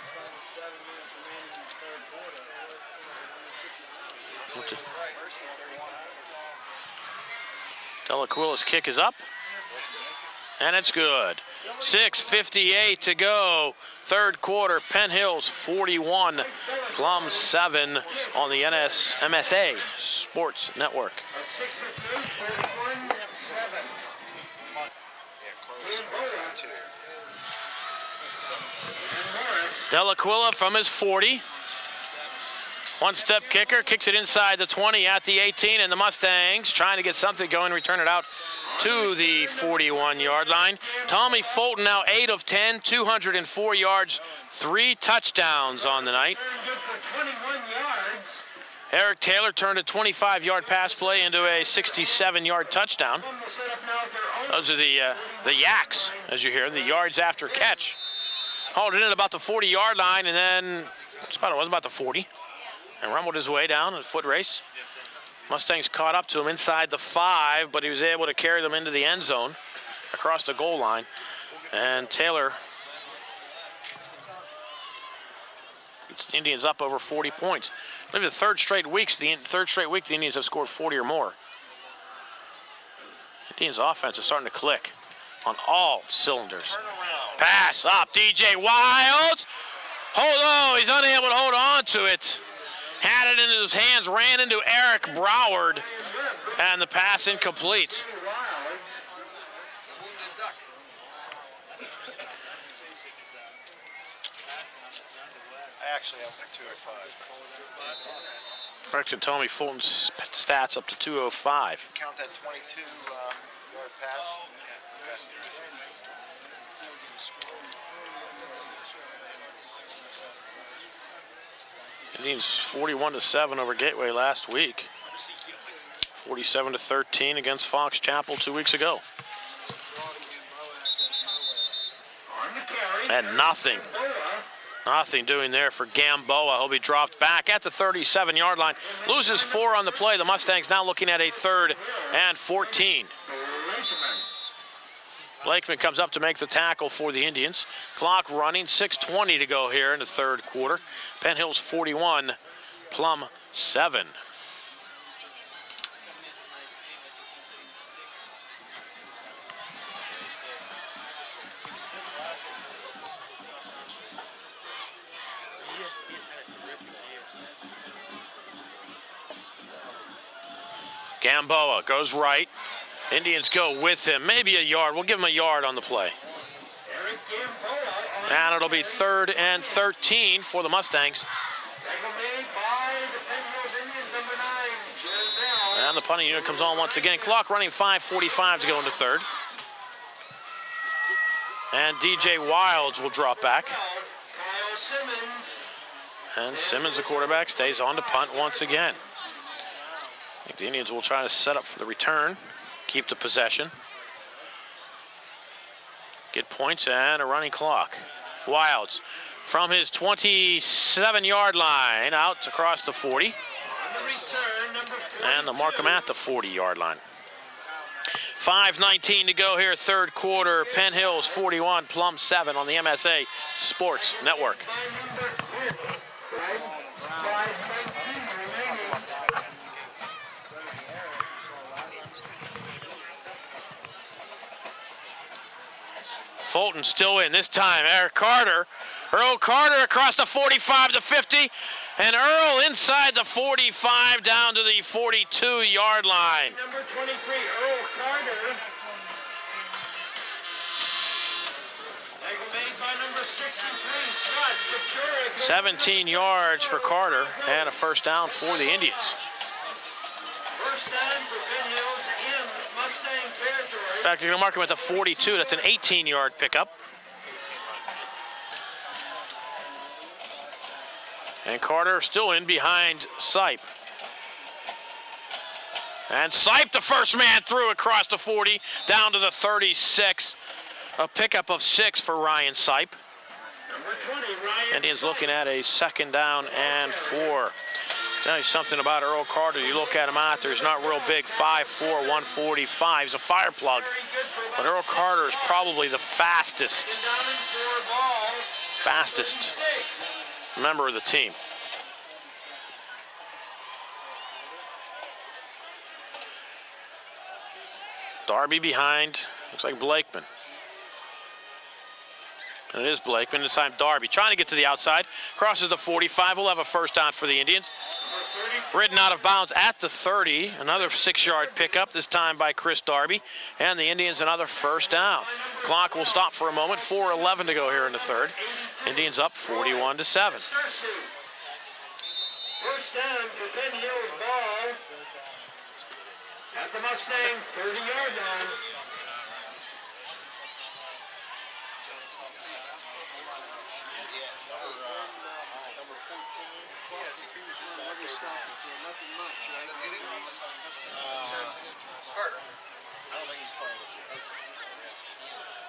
Delaquilla's kick is up, and it's good. 6:58 to go. Third quarter, Penn Hills 41, Plum 7 on the MSA Sports Network. At 6:58, 31-7. Delaquilla from his 40. One-step kicker, kicks it inside the 20 at the 18, and the Mustangs trying to get something going, return it out to the 41-yard line. Tommy Fulton now 8 of 10, 204 yards, 3 touchdowns on the night. Good for 21 yards. Eric Taylor turned a 25-yard pass play into a 67-yard touchdown. Plum will set up now at their own. Those are the yaks, as you hear, the yards after catch. Hauled it in at about the 40-yard line, and then it was about the 40. And rumbled his way down in a foot race. Mustangs caught up to him inside the 5, but he was able to carry them into the end zone across the goal line. And Taylor gets the Indians up over 40 points. Maybe the third straight week the Indians have scored 40 or more. Indians offense is starting to click on all cylinders. Pass up, DJ Wilds. He's unable to hold on to it. Had it in his hands, ran into Eric Broward, and the pass incomplete. I actually have a 205. Correction, Tommy Fulton's stats up to 205. Count that 22-yard pass. Indians 41-7 over Gateway last week. 47-13 against Fox Chapel 2 weeks ago. And nothing doing there for Gamboa. He'll be dropped back at the 37-yard line. Loses 4 on the play. The Mustangs now looking at a 3rd and 14. Blakeman comes up to make the tackle for the Indians. Clock running, 6:20 to go here in the third quarter. Penn Hills 41, Plum 7. Gamboa goes right. Indians go with him. Maybe a yard. We'll give him a yard on the play. And it'll be 3rd and 13 for the Mustangs. And the punting unit comes on once again. Clock running, 5:45 to go into 3rd. And DJ Wilds will drop back. And Simmons, the quarterback, stays on to punt once again. I think the Indians will try to set up for the return. Keep the possession. Get points and a running clock. Wilds from his 27-yard line out across the 40. And they'll mark him at the 40-yard line. 5:19 to go here, third quarter. Penn Hills 41, Plum 7 on the MSA Sports Network. Fulton still in this time. Earl Carter across the 45 to 50. And Earl inside the 45 down to the 42-yard line. Number 23, Earl Carter. Tackle made by number 63, Scott. 17 yards for Carter and a first down for the Indians. First down for Penn Hills in Mustang territory. In fact, you're going to mark him at the 42. That's an 18-yard pickup. And Carter still in behind Sipe. And Sipe, the first man through across the 40, down to the 36. A pickup of 6 for Ryan Sipe. Number 20, Ryan. Indians looking at a second down and 4. Tell you something about Earl Carter. You look at him out there, he's not real big. 5'4", 145. He's a fire plug. But Earl Carter is probably the fastest member of the team. Darby behind. Looks like Blakeman. And it is Blakeman. This time Darby trying to get to the outside. Crosses the 45. We'll have a first down for the Indians. Ridden out of bounds at the 30. Another 6-yard pickup, this time by Chris Darby. And the Indians another first down. Clock will stop for a moment. 4:11 to go here in the third. Indians up 41-7. First down for Penn Hills ball at the Mustang 30-yard line.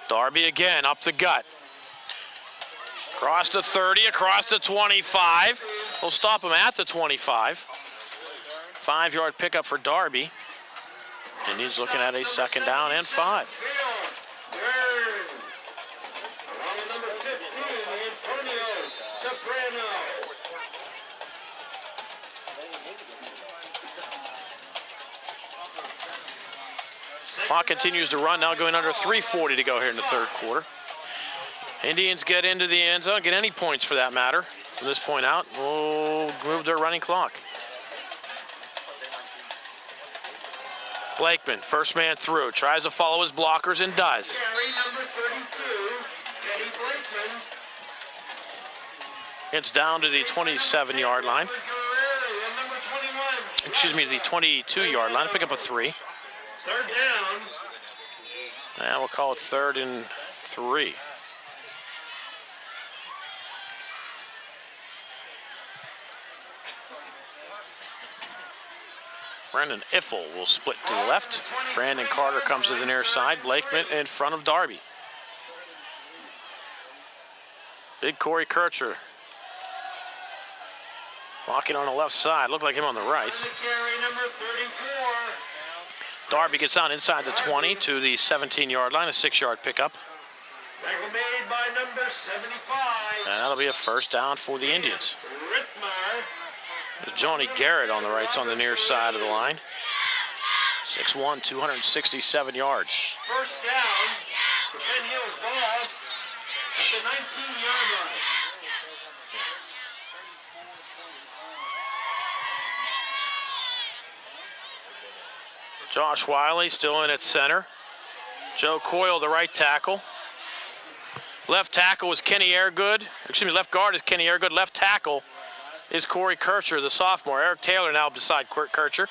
Darby again up the gut. Across the 30, across the 25. We'll stop him at the 25. 5-yard pickup for Darby. And he's looking at a second down and 5. Clock continues to run, now going under 3:40 to go here in the third quarter. Indians get into the end zone, get any points for that matter. From this point out, we'll move their running clock. Blakeman, first man through, tries to follow his blockers and does. Carry number 32, Teddy Blakeman. It's down to the 27-yard line. Number 21. Excuse me, the 22-yard line. Pick up a 3. Third down. And we'll call it 3rd and 3. Brandon Iffel will split to the left. Brandon Carter comes to the near side. Blakeman in front of Darby. Big Corey Kircher walking on the left side. Looked like him on the right. Carry number 34. Darby gets down inside the 20 to the 17-yard line, a 6-yard pickup. Tackle made by number 75. And that'll be a first down for the Indians. Rittmar. There's Johnny Garrett on the right, on the near side of the line. 6'1", 267 yards. First down for Penn Hills ball at the 19-yard line. Josh Wiley still in at center. Joe Coyle, the right tackle. Left tackle is Kenny Airgood. Excuse me, left guard is Kenny Airgood. Left tackle is Corey Kircher, the sophomore. Eric Taylor now beside Kircher.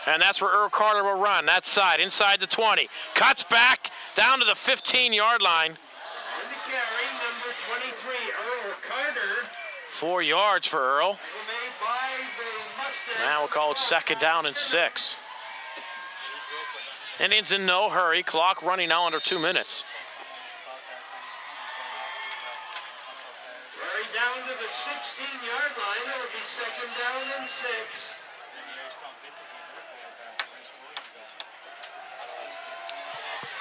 And that's where Earl Carter will run. That side, inside the 20. Cuts back down to the 15-yard line. On the carry, number 23, Earl Carter. 4 yards for Earl. Made by the Mustangs. Now we'll call it second down and 6. Indians in no hurry. Clock running now under 2 minutes. Carry down to the 16-yard line. It'll be second down and 6.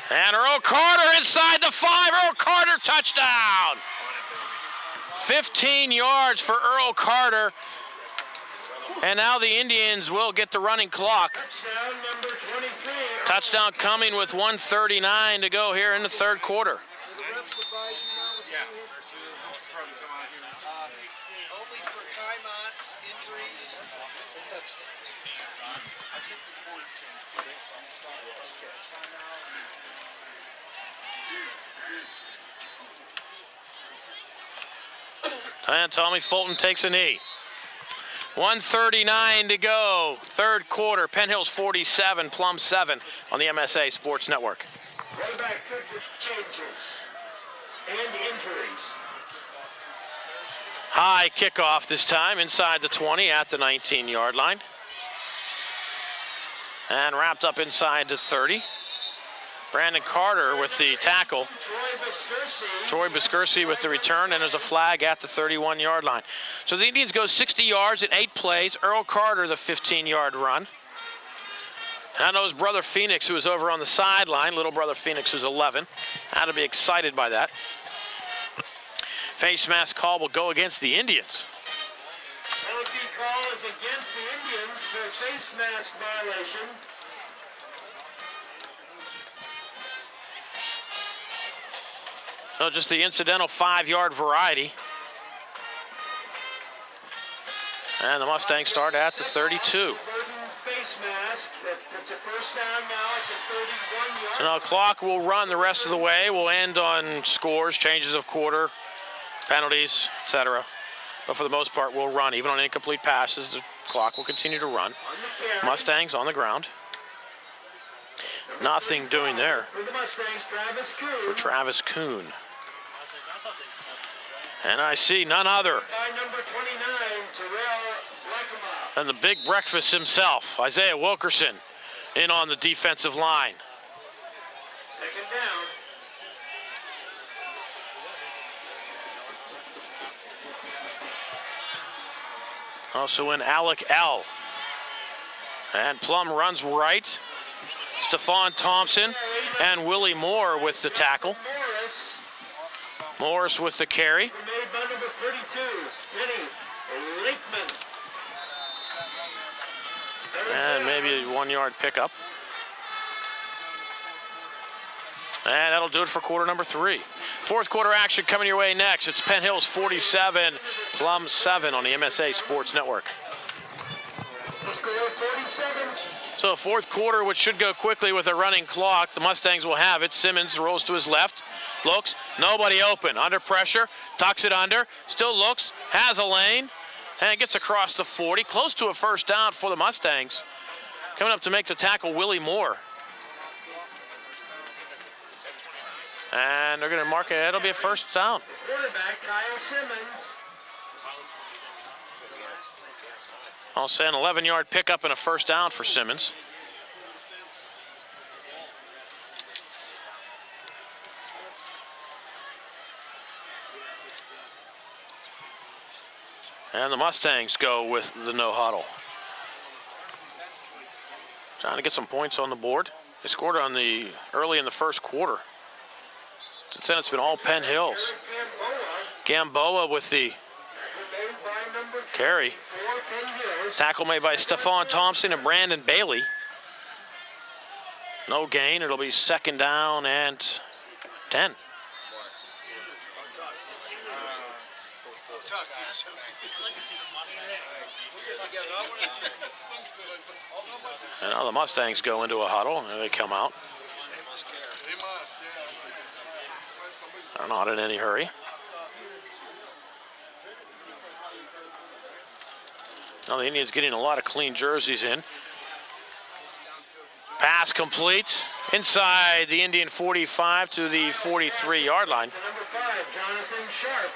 And Earl Carter inside the 5. Earl Carter touchdown. 15 yards for Earl Carter. And now the Indians will get the running clock. Touchdown number 23. Touchdown coming with 1:39 to go here in the third quarter. Only for timeouts, injuries, and touchdowns. I think the board changed it. And Tommy Fulton takes a knee. 1:39 to go. Third quarter. Penn Hills 47, Plum 7 on the MSA Sports Network. Quarterback took the changes and injuries. High kickoff this time inside the 20 at the 19-yard line. And wrapped up inside the 30. Brandon Carter with the tackle. Troy Biscursi with the return, and there's a flag at the 31-yard line. So the Indians go 60 yards in 8 plays. Earl Carter, the 15-yard run. And I know his brother Phoenix, who was over on the sideline, little brother Phoenix, who's 11, had to be excited by that. Face mask call will go against the Indians. Penalty call is against the Indians for a face mask violation. So just the incidental 5-yard variety. And the Mustangs start at the 32. Face mask that puts a first down now at the 31-yard. So now the clock will run the rest of the way. We'll end on scores, changes of quarter, penalties, etc. But for the most part, we'll run. Even on incomplete passes, the clock will continue to run. Mustangs on the ground. Nothing doing there For the Mustangs, Travis Kuhn. for Travis Kuhn. And I see none other By number 29, Terrell Blackama. than the big breakfast himself, Isaiah Wilkerson, in on the defensive line. Second down. Also in Alec L. And Plum runs right. Stephon Thompson and Willie Moore with the tackle. Morris with the carry. Made by number 32, Denny Lakeman. And maybe a 1-yard pickup. And that'll do it for quarter number 3. Fourth quarter action coming your way next. It's Penn Hills 47, Plum 7 on the MSA Sports Network. So fourth quarter, which should go quickly with a running clock. The Mustangs will have it. Simmons rolls to his left, looks, nobody open. Under pressure, tucks it under, still looks, has a lane, and gets across the 40. Close to a first down for the Mustangs. Coming up to make the tackle, Willie Moore. And they're going to mark it. It'll be a first down. Quarterback Kyle Simmons. I'll say an 11-yard pickup and a first down for Simmons. And the Mustangs go with the no huddle. Trying to get some points on the board. They scored on the early in the first quarter. Since then, it's been all Penn Hills. Gamboa with the carry. Tackle made by Stephon Thompson and Brandon Bailey. No gain. It'll be second down and 10. And now the Mustangs go into a huddle and they come out. They're not in any hurry. Now the Indians getting a lot of clean jerseys in. Pass complete inside the Indian 45 to the 43-yard line. Number 5, Jonathan Sharp.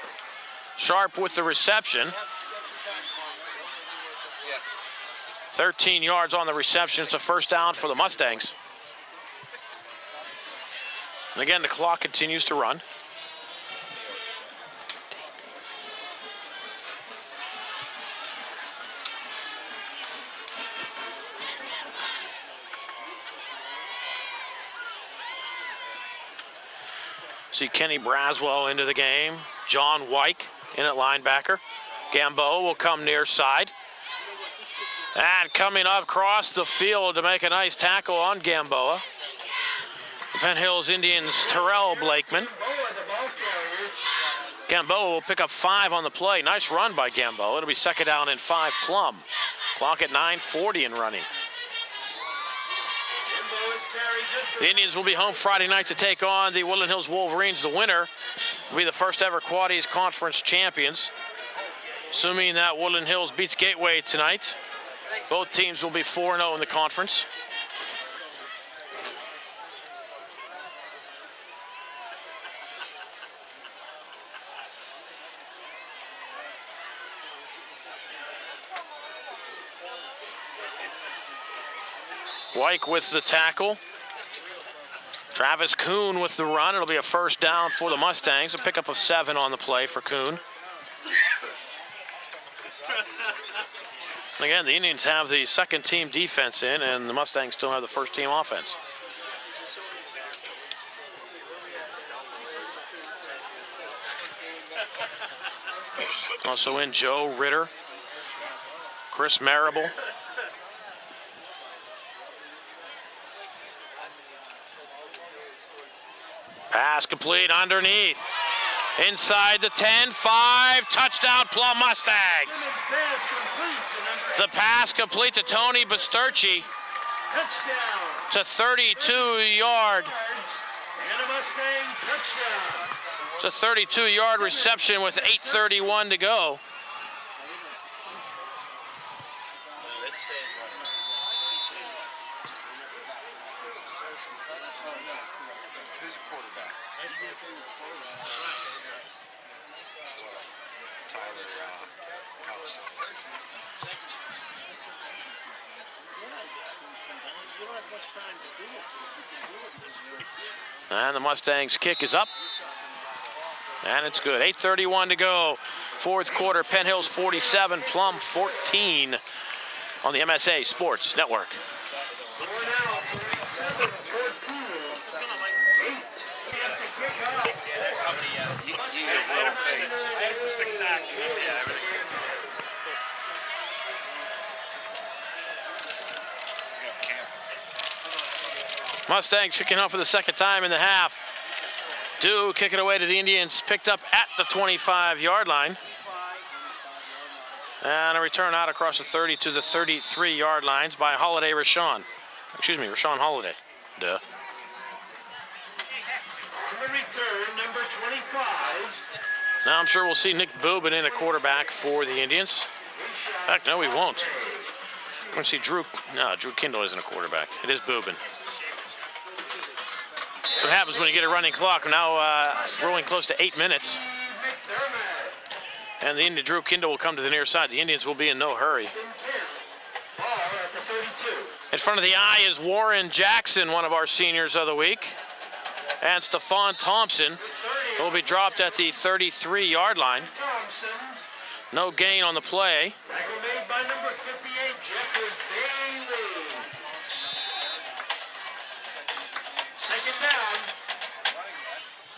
Sharp with the reception. 13 yards on the reception. It's a first down for the Mustangs. And again, the clock continues to run. See Kenny Braswell into the game. John Wyke in at linebacker. Gamboa will come near side. And coming up across the field to make a nice tackle on Gamboa. The Penn Hills Indians' Terrell Blakeman. Gamboa will pick up 5 on the play. Nice run by Gamboa. It'll be second down and 5 Plum. Clock at 9:40 and running. The Indians will be home Friday night to take on the Woodland Hills Wolverines. The winner will be the first ever Quad East Conference champions. Assuming that Woodland Hills beats Gateway tonight, both teams will be 4-0 in the conference. Wyke with the tackle. Travis Kuhn with the run. It'll be a first down for the Mustangs. A pickup of 7 on the play for Kuhn. And again, the Indians have the second team defense in, and the Mustangs still have the first team offense. Also in Joe Ritter, Chris Marable. Pass complete underneath. Inside the 10, 5, touchdown Plum Mustangs. The pass complete to Tony Basturci. It's a 32-yard. It's a 32-yard reception with 8:31 to go. And the Mustangs kick is up. And it's good. 8:31 to go. Fourth quarter, Penn Hills 47, Plum 14 on the MSA Sports Network. Mustangs kicking off for the second time in the half. Dew kick it away to the Indians, picked up at the 25-yard line. And a return out across the 30 to the 33-yard lines by Rashawn Holiday. Duh. On the return, number 25. Now I'm sure we'll see Nick Boobin in a quarterback for the Indians. In fact, no, we won't. We're going to see Drew Kindle isn't a quarterback. It is Boobin. That's what happens when you get a running clock. We're now rolling close to 8 minutes. And Drew Kindle will come to the near side. The Indians will be in no hurry. In front of the eye is Warren Jackson, one of our seniors of the week. And Stephon Thompson will be dropped at the 33-yard line. No gain on the play. Tackle made by number 58, Jeffrey Bailey. Second down.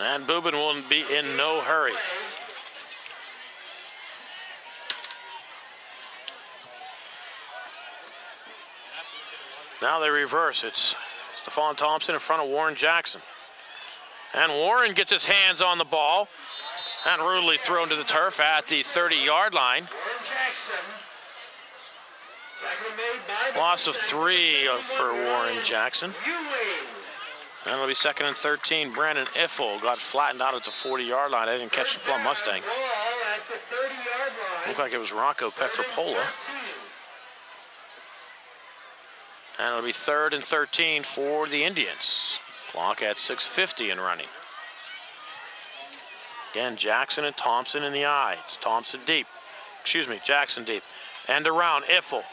And Boobin will be in no hurry. Now they reverse. It's Stephon Thompson in front of Warren Jackson. And Warren gets his hands on the ball and rudely thrown to the turf at the 30-yard line. Warren Jackson. Tackle made by Loss of 3 for Warren Jackson. And it'll be second and 13. Brandon Iffel got flattened out at the 40-yard line. They didn't catch the Plum Mustang. Looked like it was Rocco Petropola. And it'll be third and 13 for the Indians. Clock at 6:50 and running. Again, Jackson and Thompson in the eye. It's Thompson deep. Jackson deep. And around Iffel.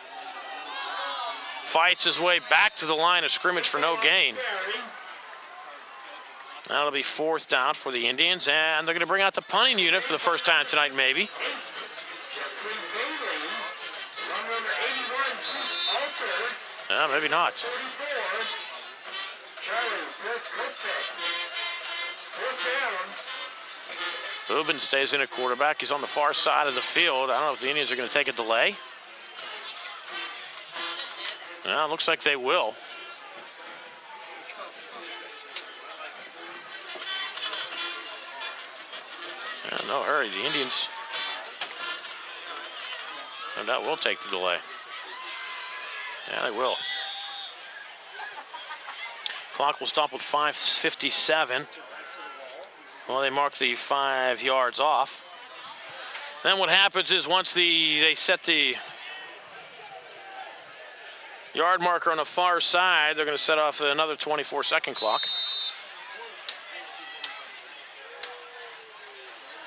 Fights his way back to the line of scrimmage for no gain. That'll be fourth down for the Indians, and they're going to bring out the punting unit for the first time tonight, maybe. Maybe not. Boobin stays in at quarterback. He's on the far side of the field. I don't know if the Indians are going to take a delay. Well, it looks like they will. No hurry. The Indians, and that will take the delay. Yeah, they will. Clock will stop with 5:57. Well, they mark the 5 yards off. Then what happens is once they set the yard marker on the far side, they're going to set off another 24-second clock.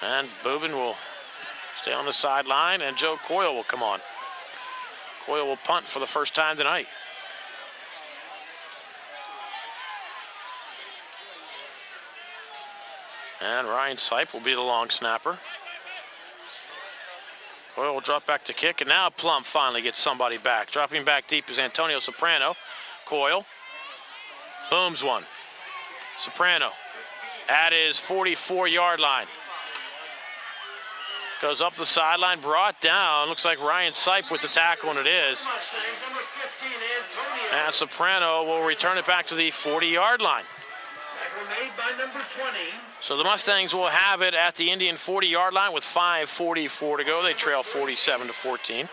And Boobin will stay on the sideline, and Joe Coyle will come on. Coyle will punt for the first time tonight. And Ryan Sipe will be the long snapper. Coyle will drop back to kick, and now Plum finally gets somebody back. Dropping back deep is Antonio Soprano. Coyle booms one. Soprano at his 44-yard line. Goes up the sideline, brought down. Looks like Ryan Sipe with the tackle, and it is. And Soprano will return it back to the 40-yard line. Made by number 20. So the Mustangs will have it at the Indian 40-yard line with 5:44 to go. They trail 47-14.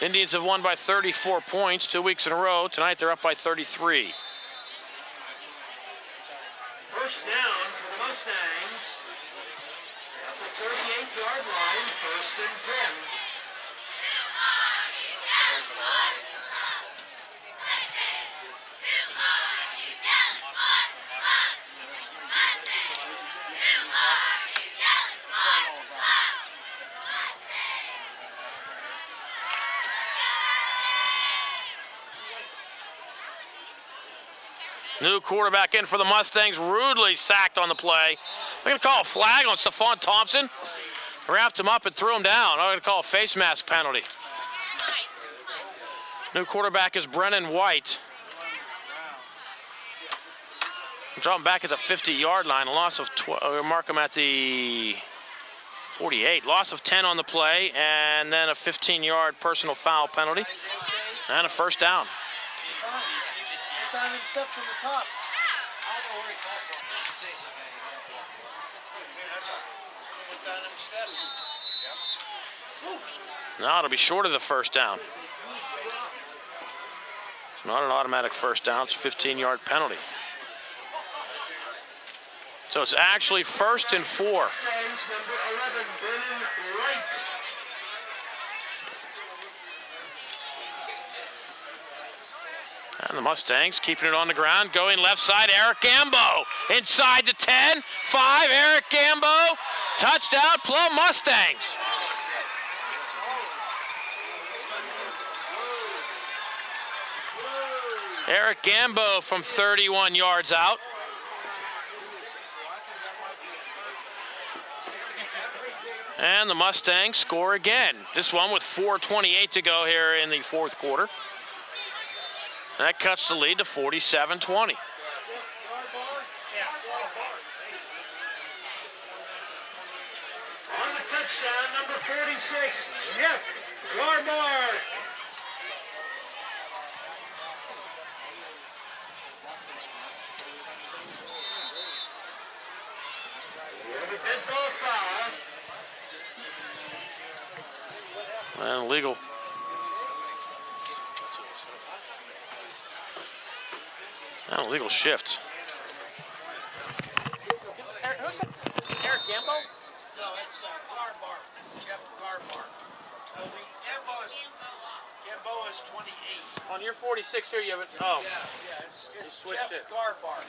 Indians have won by 34 points 2 weeks in a row. Tonight they're up by 33. First down for the Mustangs at the 38-yard line, 1st and 10. New quarterback in for the Mustangs, rudely sacked on the play. They're going to call a flag on Stephon Thompson. Wrapped him up and threw him down. I'm going to call a face mask penalty. New quarterback is Brennan White. Drop him back at the 50-yard line. A loss of 12. Mark him at the 48. Loss of 10 on the play, and then a 15-yard personal foul penalty, and a first down. Down them steps from the top. Down them steps. No, it'll be short of the first down. It's not an automatic first down. It's a 15-yard penalty. So it's actually 1st and 4. Number 11, Brennan Wright. And the Mustangs keeping it on the ground, going left side, Eric Gambo. Inside the 10, 5, Eric Gambo. Touchdown, Plum Mustangs. Eric Gambo from 31 yards out. And the Mustangs score again. This one with 4:28 to go here in the fourth quarter. That cuts the lead to 47-20. On the touchdown, number 46, Jeff Garbar. And a dead ball foul. And legal. Now legal shift. Eric Gambo? No, it's Garbar. Jeff Garbar. Gambo is 28. On your 46 here, you have it. Oh, Yeah, it's switched Jeff it. Garbar.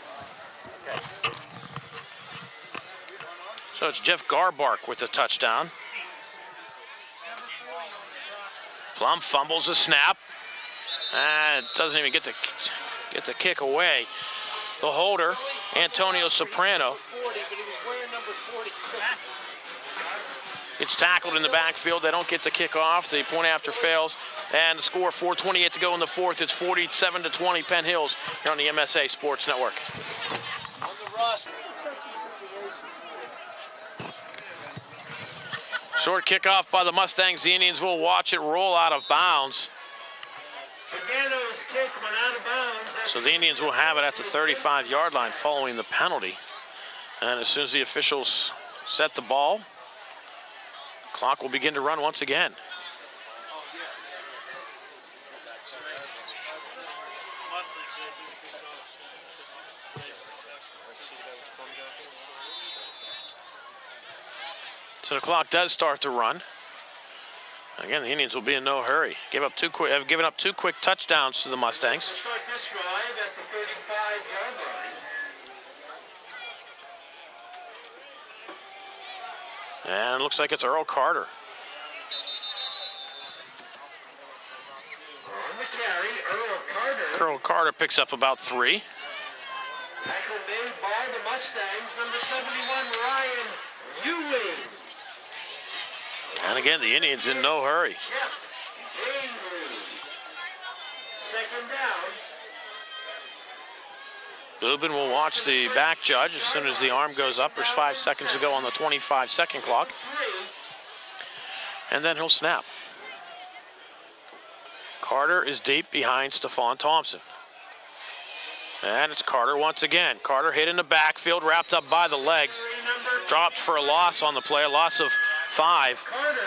okay. So it's Jeff Garbark with the touchdown. Plum fumbles a snap. And doesn't even get the kick away. The holder, Antonio Soprano, 40, but he was wearing number 46. gets tackled in the backfield. They don't get the kick off. The point after fails. And the score, 4:28 to go in the fourth. It's 47-20 Penn Hills here on the MSA Sports Network. On the roster. Short kickoff by the Mustangs. The Indians will watch it roll out of bounds. Pagano's kick went out of bounds. So the Indians will have it at the 35-yard line following the penalty. And as soon as the officials set the ball, clock will begin to run once again. So the clock does start to run. Again, the Indians will be in no hurry. Have given up 2 quick touchdowns to the Mustangs. Start this drive at the 35-yard line. And it looks like it's Earl Carter. On the carry, Earl Carter. Earl Carter picks up about 3. Tackle made by the Mustangs, number 71, Ryan Ewing. And again, the Indians in no hurry. Jeff Ainley. Second down. Lubin will watch the back judge as soon as the arm goes up. There's 5 seconds to go on the 25-second clock. 3. And then he'll snap. Carter is deep behind Stephon Thompson. And it's Carter once again. Carter hit in the backfield, wrapped up by the legs. Dropped for a loss on the play, a loss of 5. Carter.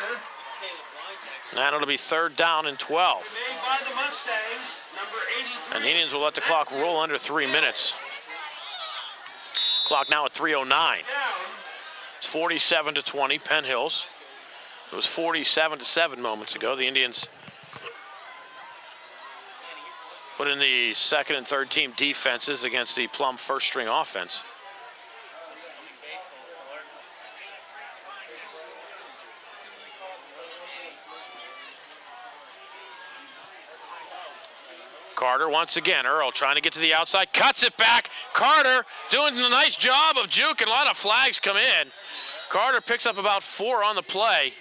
And it'll be 3rd down and 12. Made by the Mustangs, number 83. And the Indians will let the clock roll under 3 minutes. Clock now at 3:09. Down. It's 47-20, Penn Hills. It was 47-7 moments ago. The Indians put in the 2nd and 3rd team defenses against the Plum first string offense. Carter once again. Earl trying to get to the outside, cuts it back. Carter doing a nice job of juking. A lot of flags come in. Carter picks up about 4 on the play.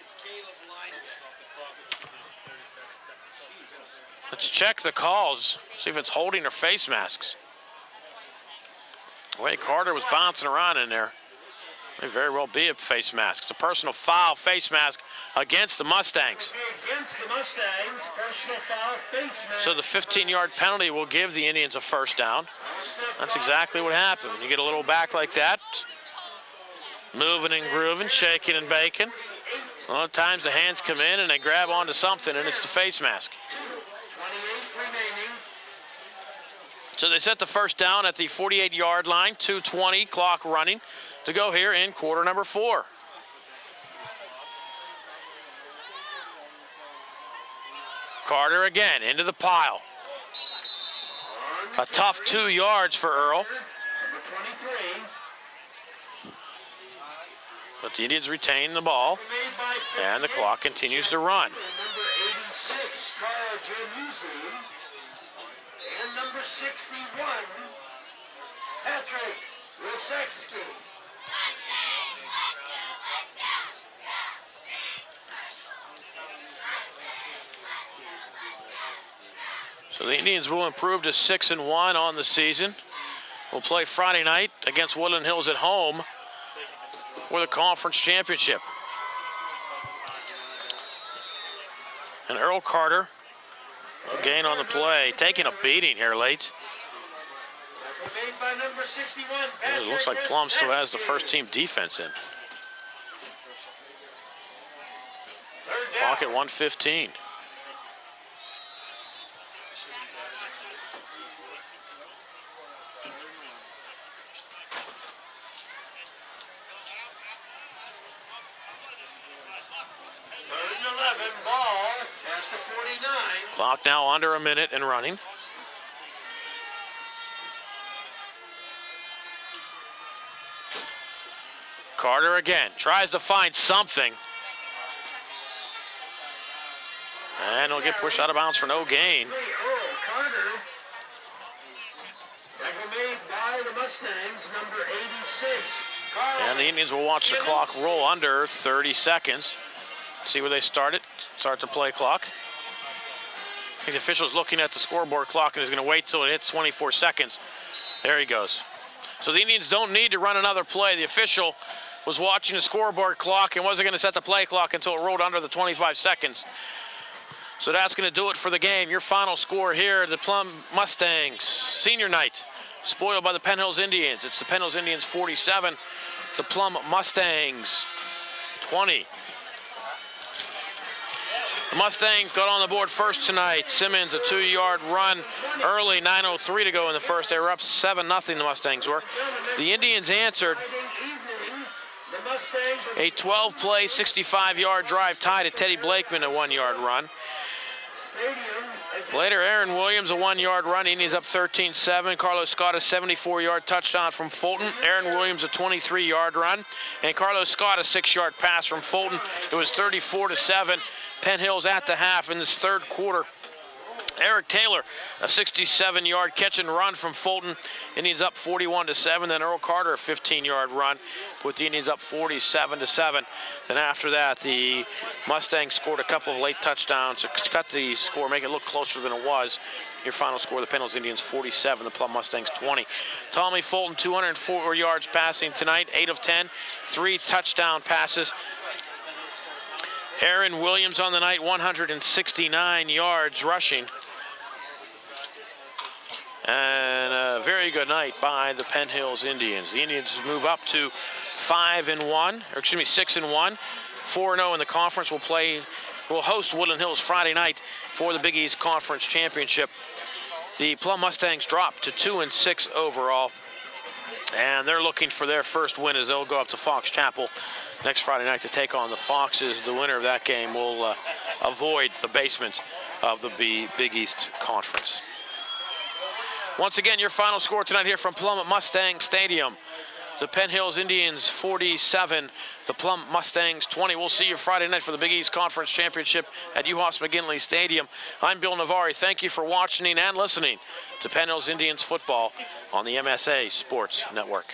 Let's check the calls, see if it's holding or face masks. The way Carter was bouncing around in there, may very well be a face mask. It's a personal foul face mask against the Mustangs. Against the Mustangs, personal foul, face mask. So the 15-yard penalty will give the Indians a 1st down. That's exactly what happened. You get a little back like that, moving and grooving, shaking and baking. A lot of times the hands come in and they grab onto something, and it's the face mask. 28 remaining. So they set the 1st down at the 48-yard line, 2:20 clock running to go here in quarter number 4. Carter again into the pile. A tough 2 yards for Earl. Number 23. But the Indians retain the ball, Made by and the clock continues to run. number 86, Carl Januzzi. And number 61, Patrick Rosecki. So the Indians will improve to 6-1 on the season. We'll play Friday night against Woodland Hills at home for the conference championship. And Earl Carter, again on the play, taking a beating here late. Made by number 61, It looks like Plum still has the first team defense in. Clock at 1:15. Third and 11, ball at the 49. Clock now under a minute and running. Carter again tries to find something. And he'll get pushed out of bounds for no gain. Earl Carter. Tackle made by the Mustangs, number 86. Carl And the Indians will watch the clock roll under 30 seconds. See where they start it. Start the play clock. I think the official's looking at the scoreboard clock and is going to wait till it hits 24 seconds. There he goes. So the Indians don't need to run another play. The official was watching the scoreboard clock and wasn't going to set the play clock until it rolled under the 25 seconds. So that's going to do it for the game. Your final score here, the Plum Mustangs senior night, spoiled by the Penn Hills Indians. It's the Penn Hills Indians 47, the Plum Mustangs 20. The Mustangs got on the board first tonight. Simmons, a 2-yard run early, 9:03 to go in the first. They were up 7-0, the Mustangs were. The Indians answered. Friday evening, the Mustangs. A 12-play, 65-yard drive tied at Teddy Blakeman, a 1-yard run. Later, Aaron Williams, a 1-yard run. Indians up 13-7. Carlos Scott, a 74-yard touchdown from Fulton. Aaron Williams, a 23-yard run. And Carlos Scott, a 6-yard pass from Fulton. It was 34-7. Penn Hills at the half in this third quarter. Eric Taylor, a 67-yard catch and run from Fulton. Indians up 41-7. Then Earl Carter, a 15-yard run, put the Indians up 47-7. Then after that, the Mustangs scored a couple of late touchdowns to cut the score, make it look closer than it was. Your final score, the Penn Hills Indians 47, the Plum Mustangs 20. Tommy Fulton, 204 yards passing tonight, 8 of 10, 3 touchdown passes. Aaron Williams on the night, 169 yards rushing. And a very good night by the Penn Hills Indians. The Indians move up to 6-1, 4-0 in the conference. Will host Woodland Hills Friday night for the Big East Conference Championship. The Plum Mustangs drop to 2-6 overall, and they're looking for their first win as they'll go up to Fox Chapel next Friday night to take on the Foxes. The winner of that game will avoid the basement of the Big East Conference. Once again, your final score tonight here from Plum at Mustang Stadium. The Penn Hills Indians 47, the Plum Mustangs 20. We'll see you Friday night for the Big East Conference Championship at UHAS McGinley Stadium. I'm Bill Navari. Thank you for watching and listening to Penn Hills Indians football on the MSA Sports Network.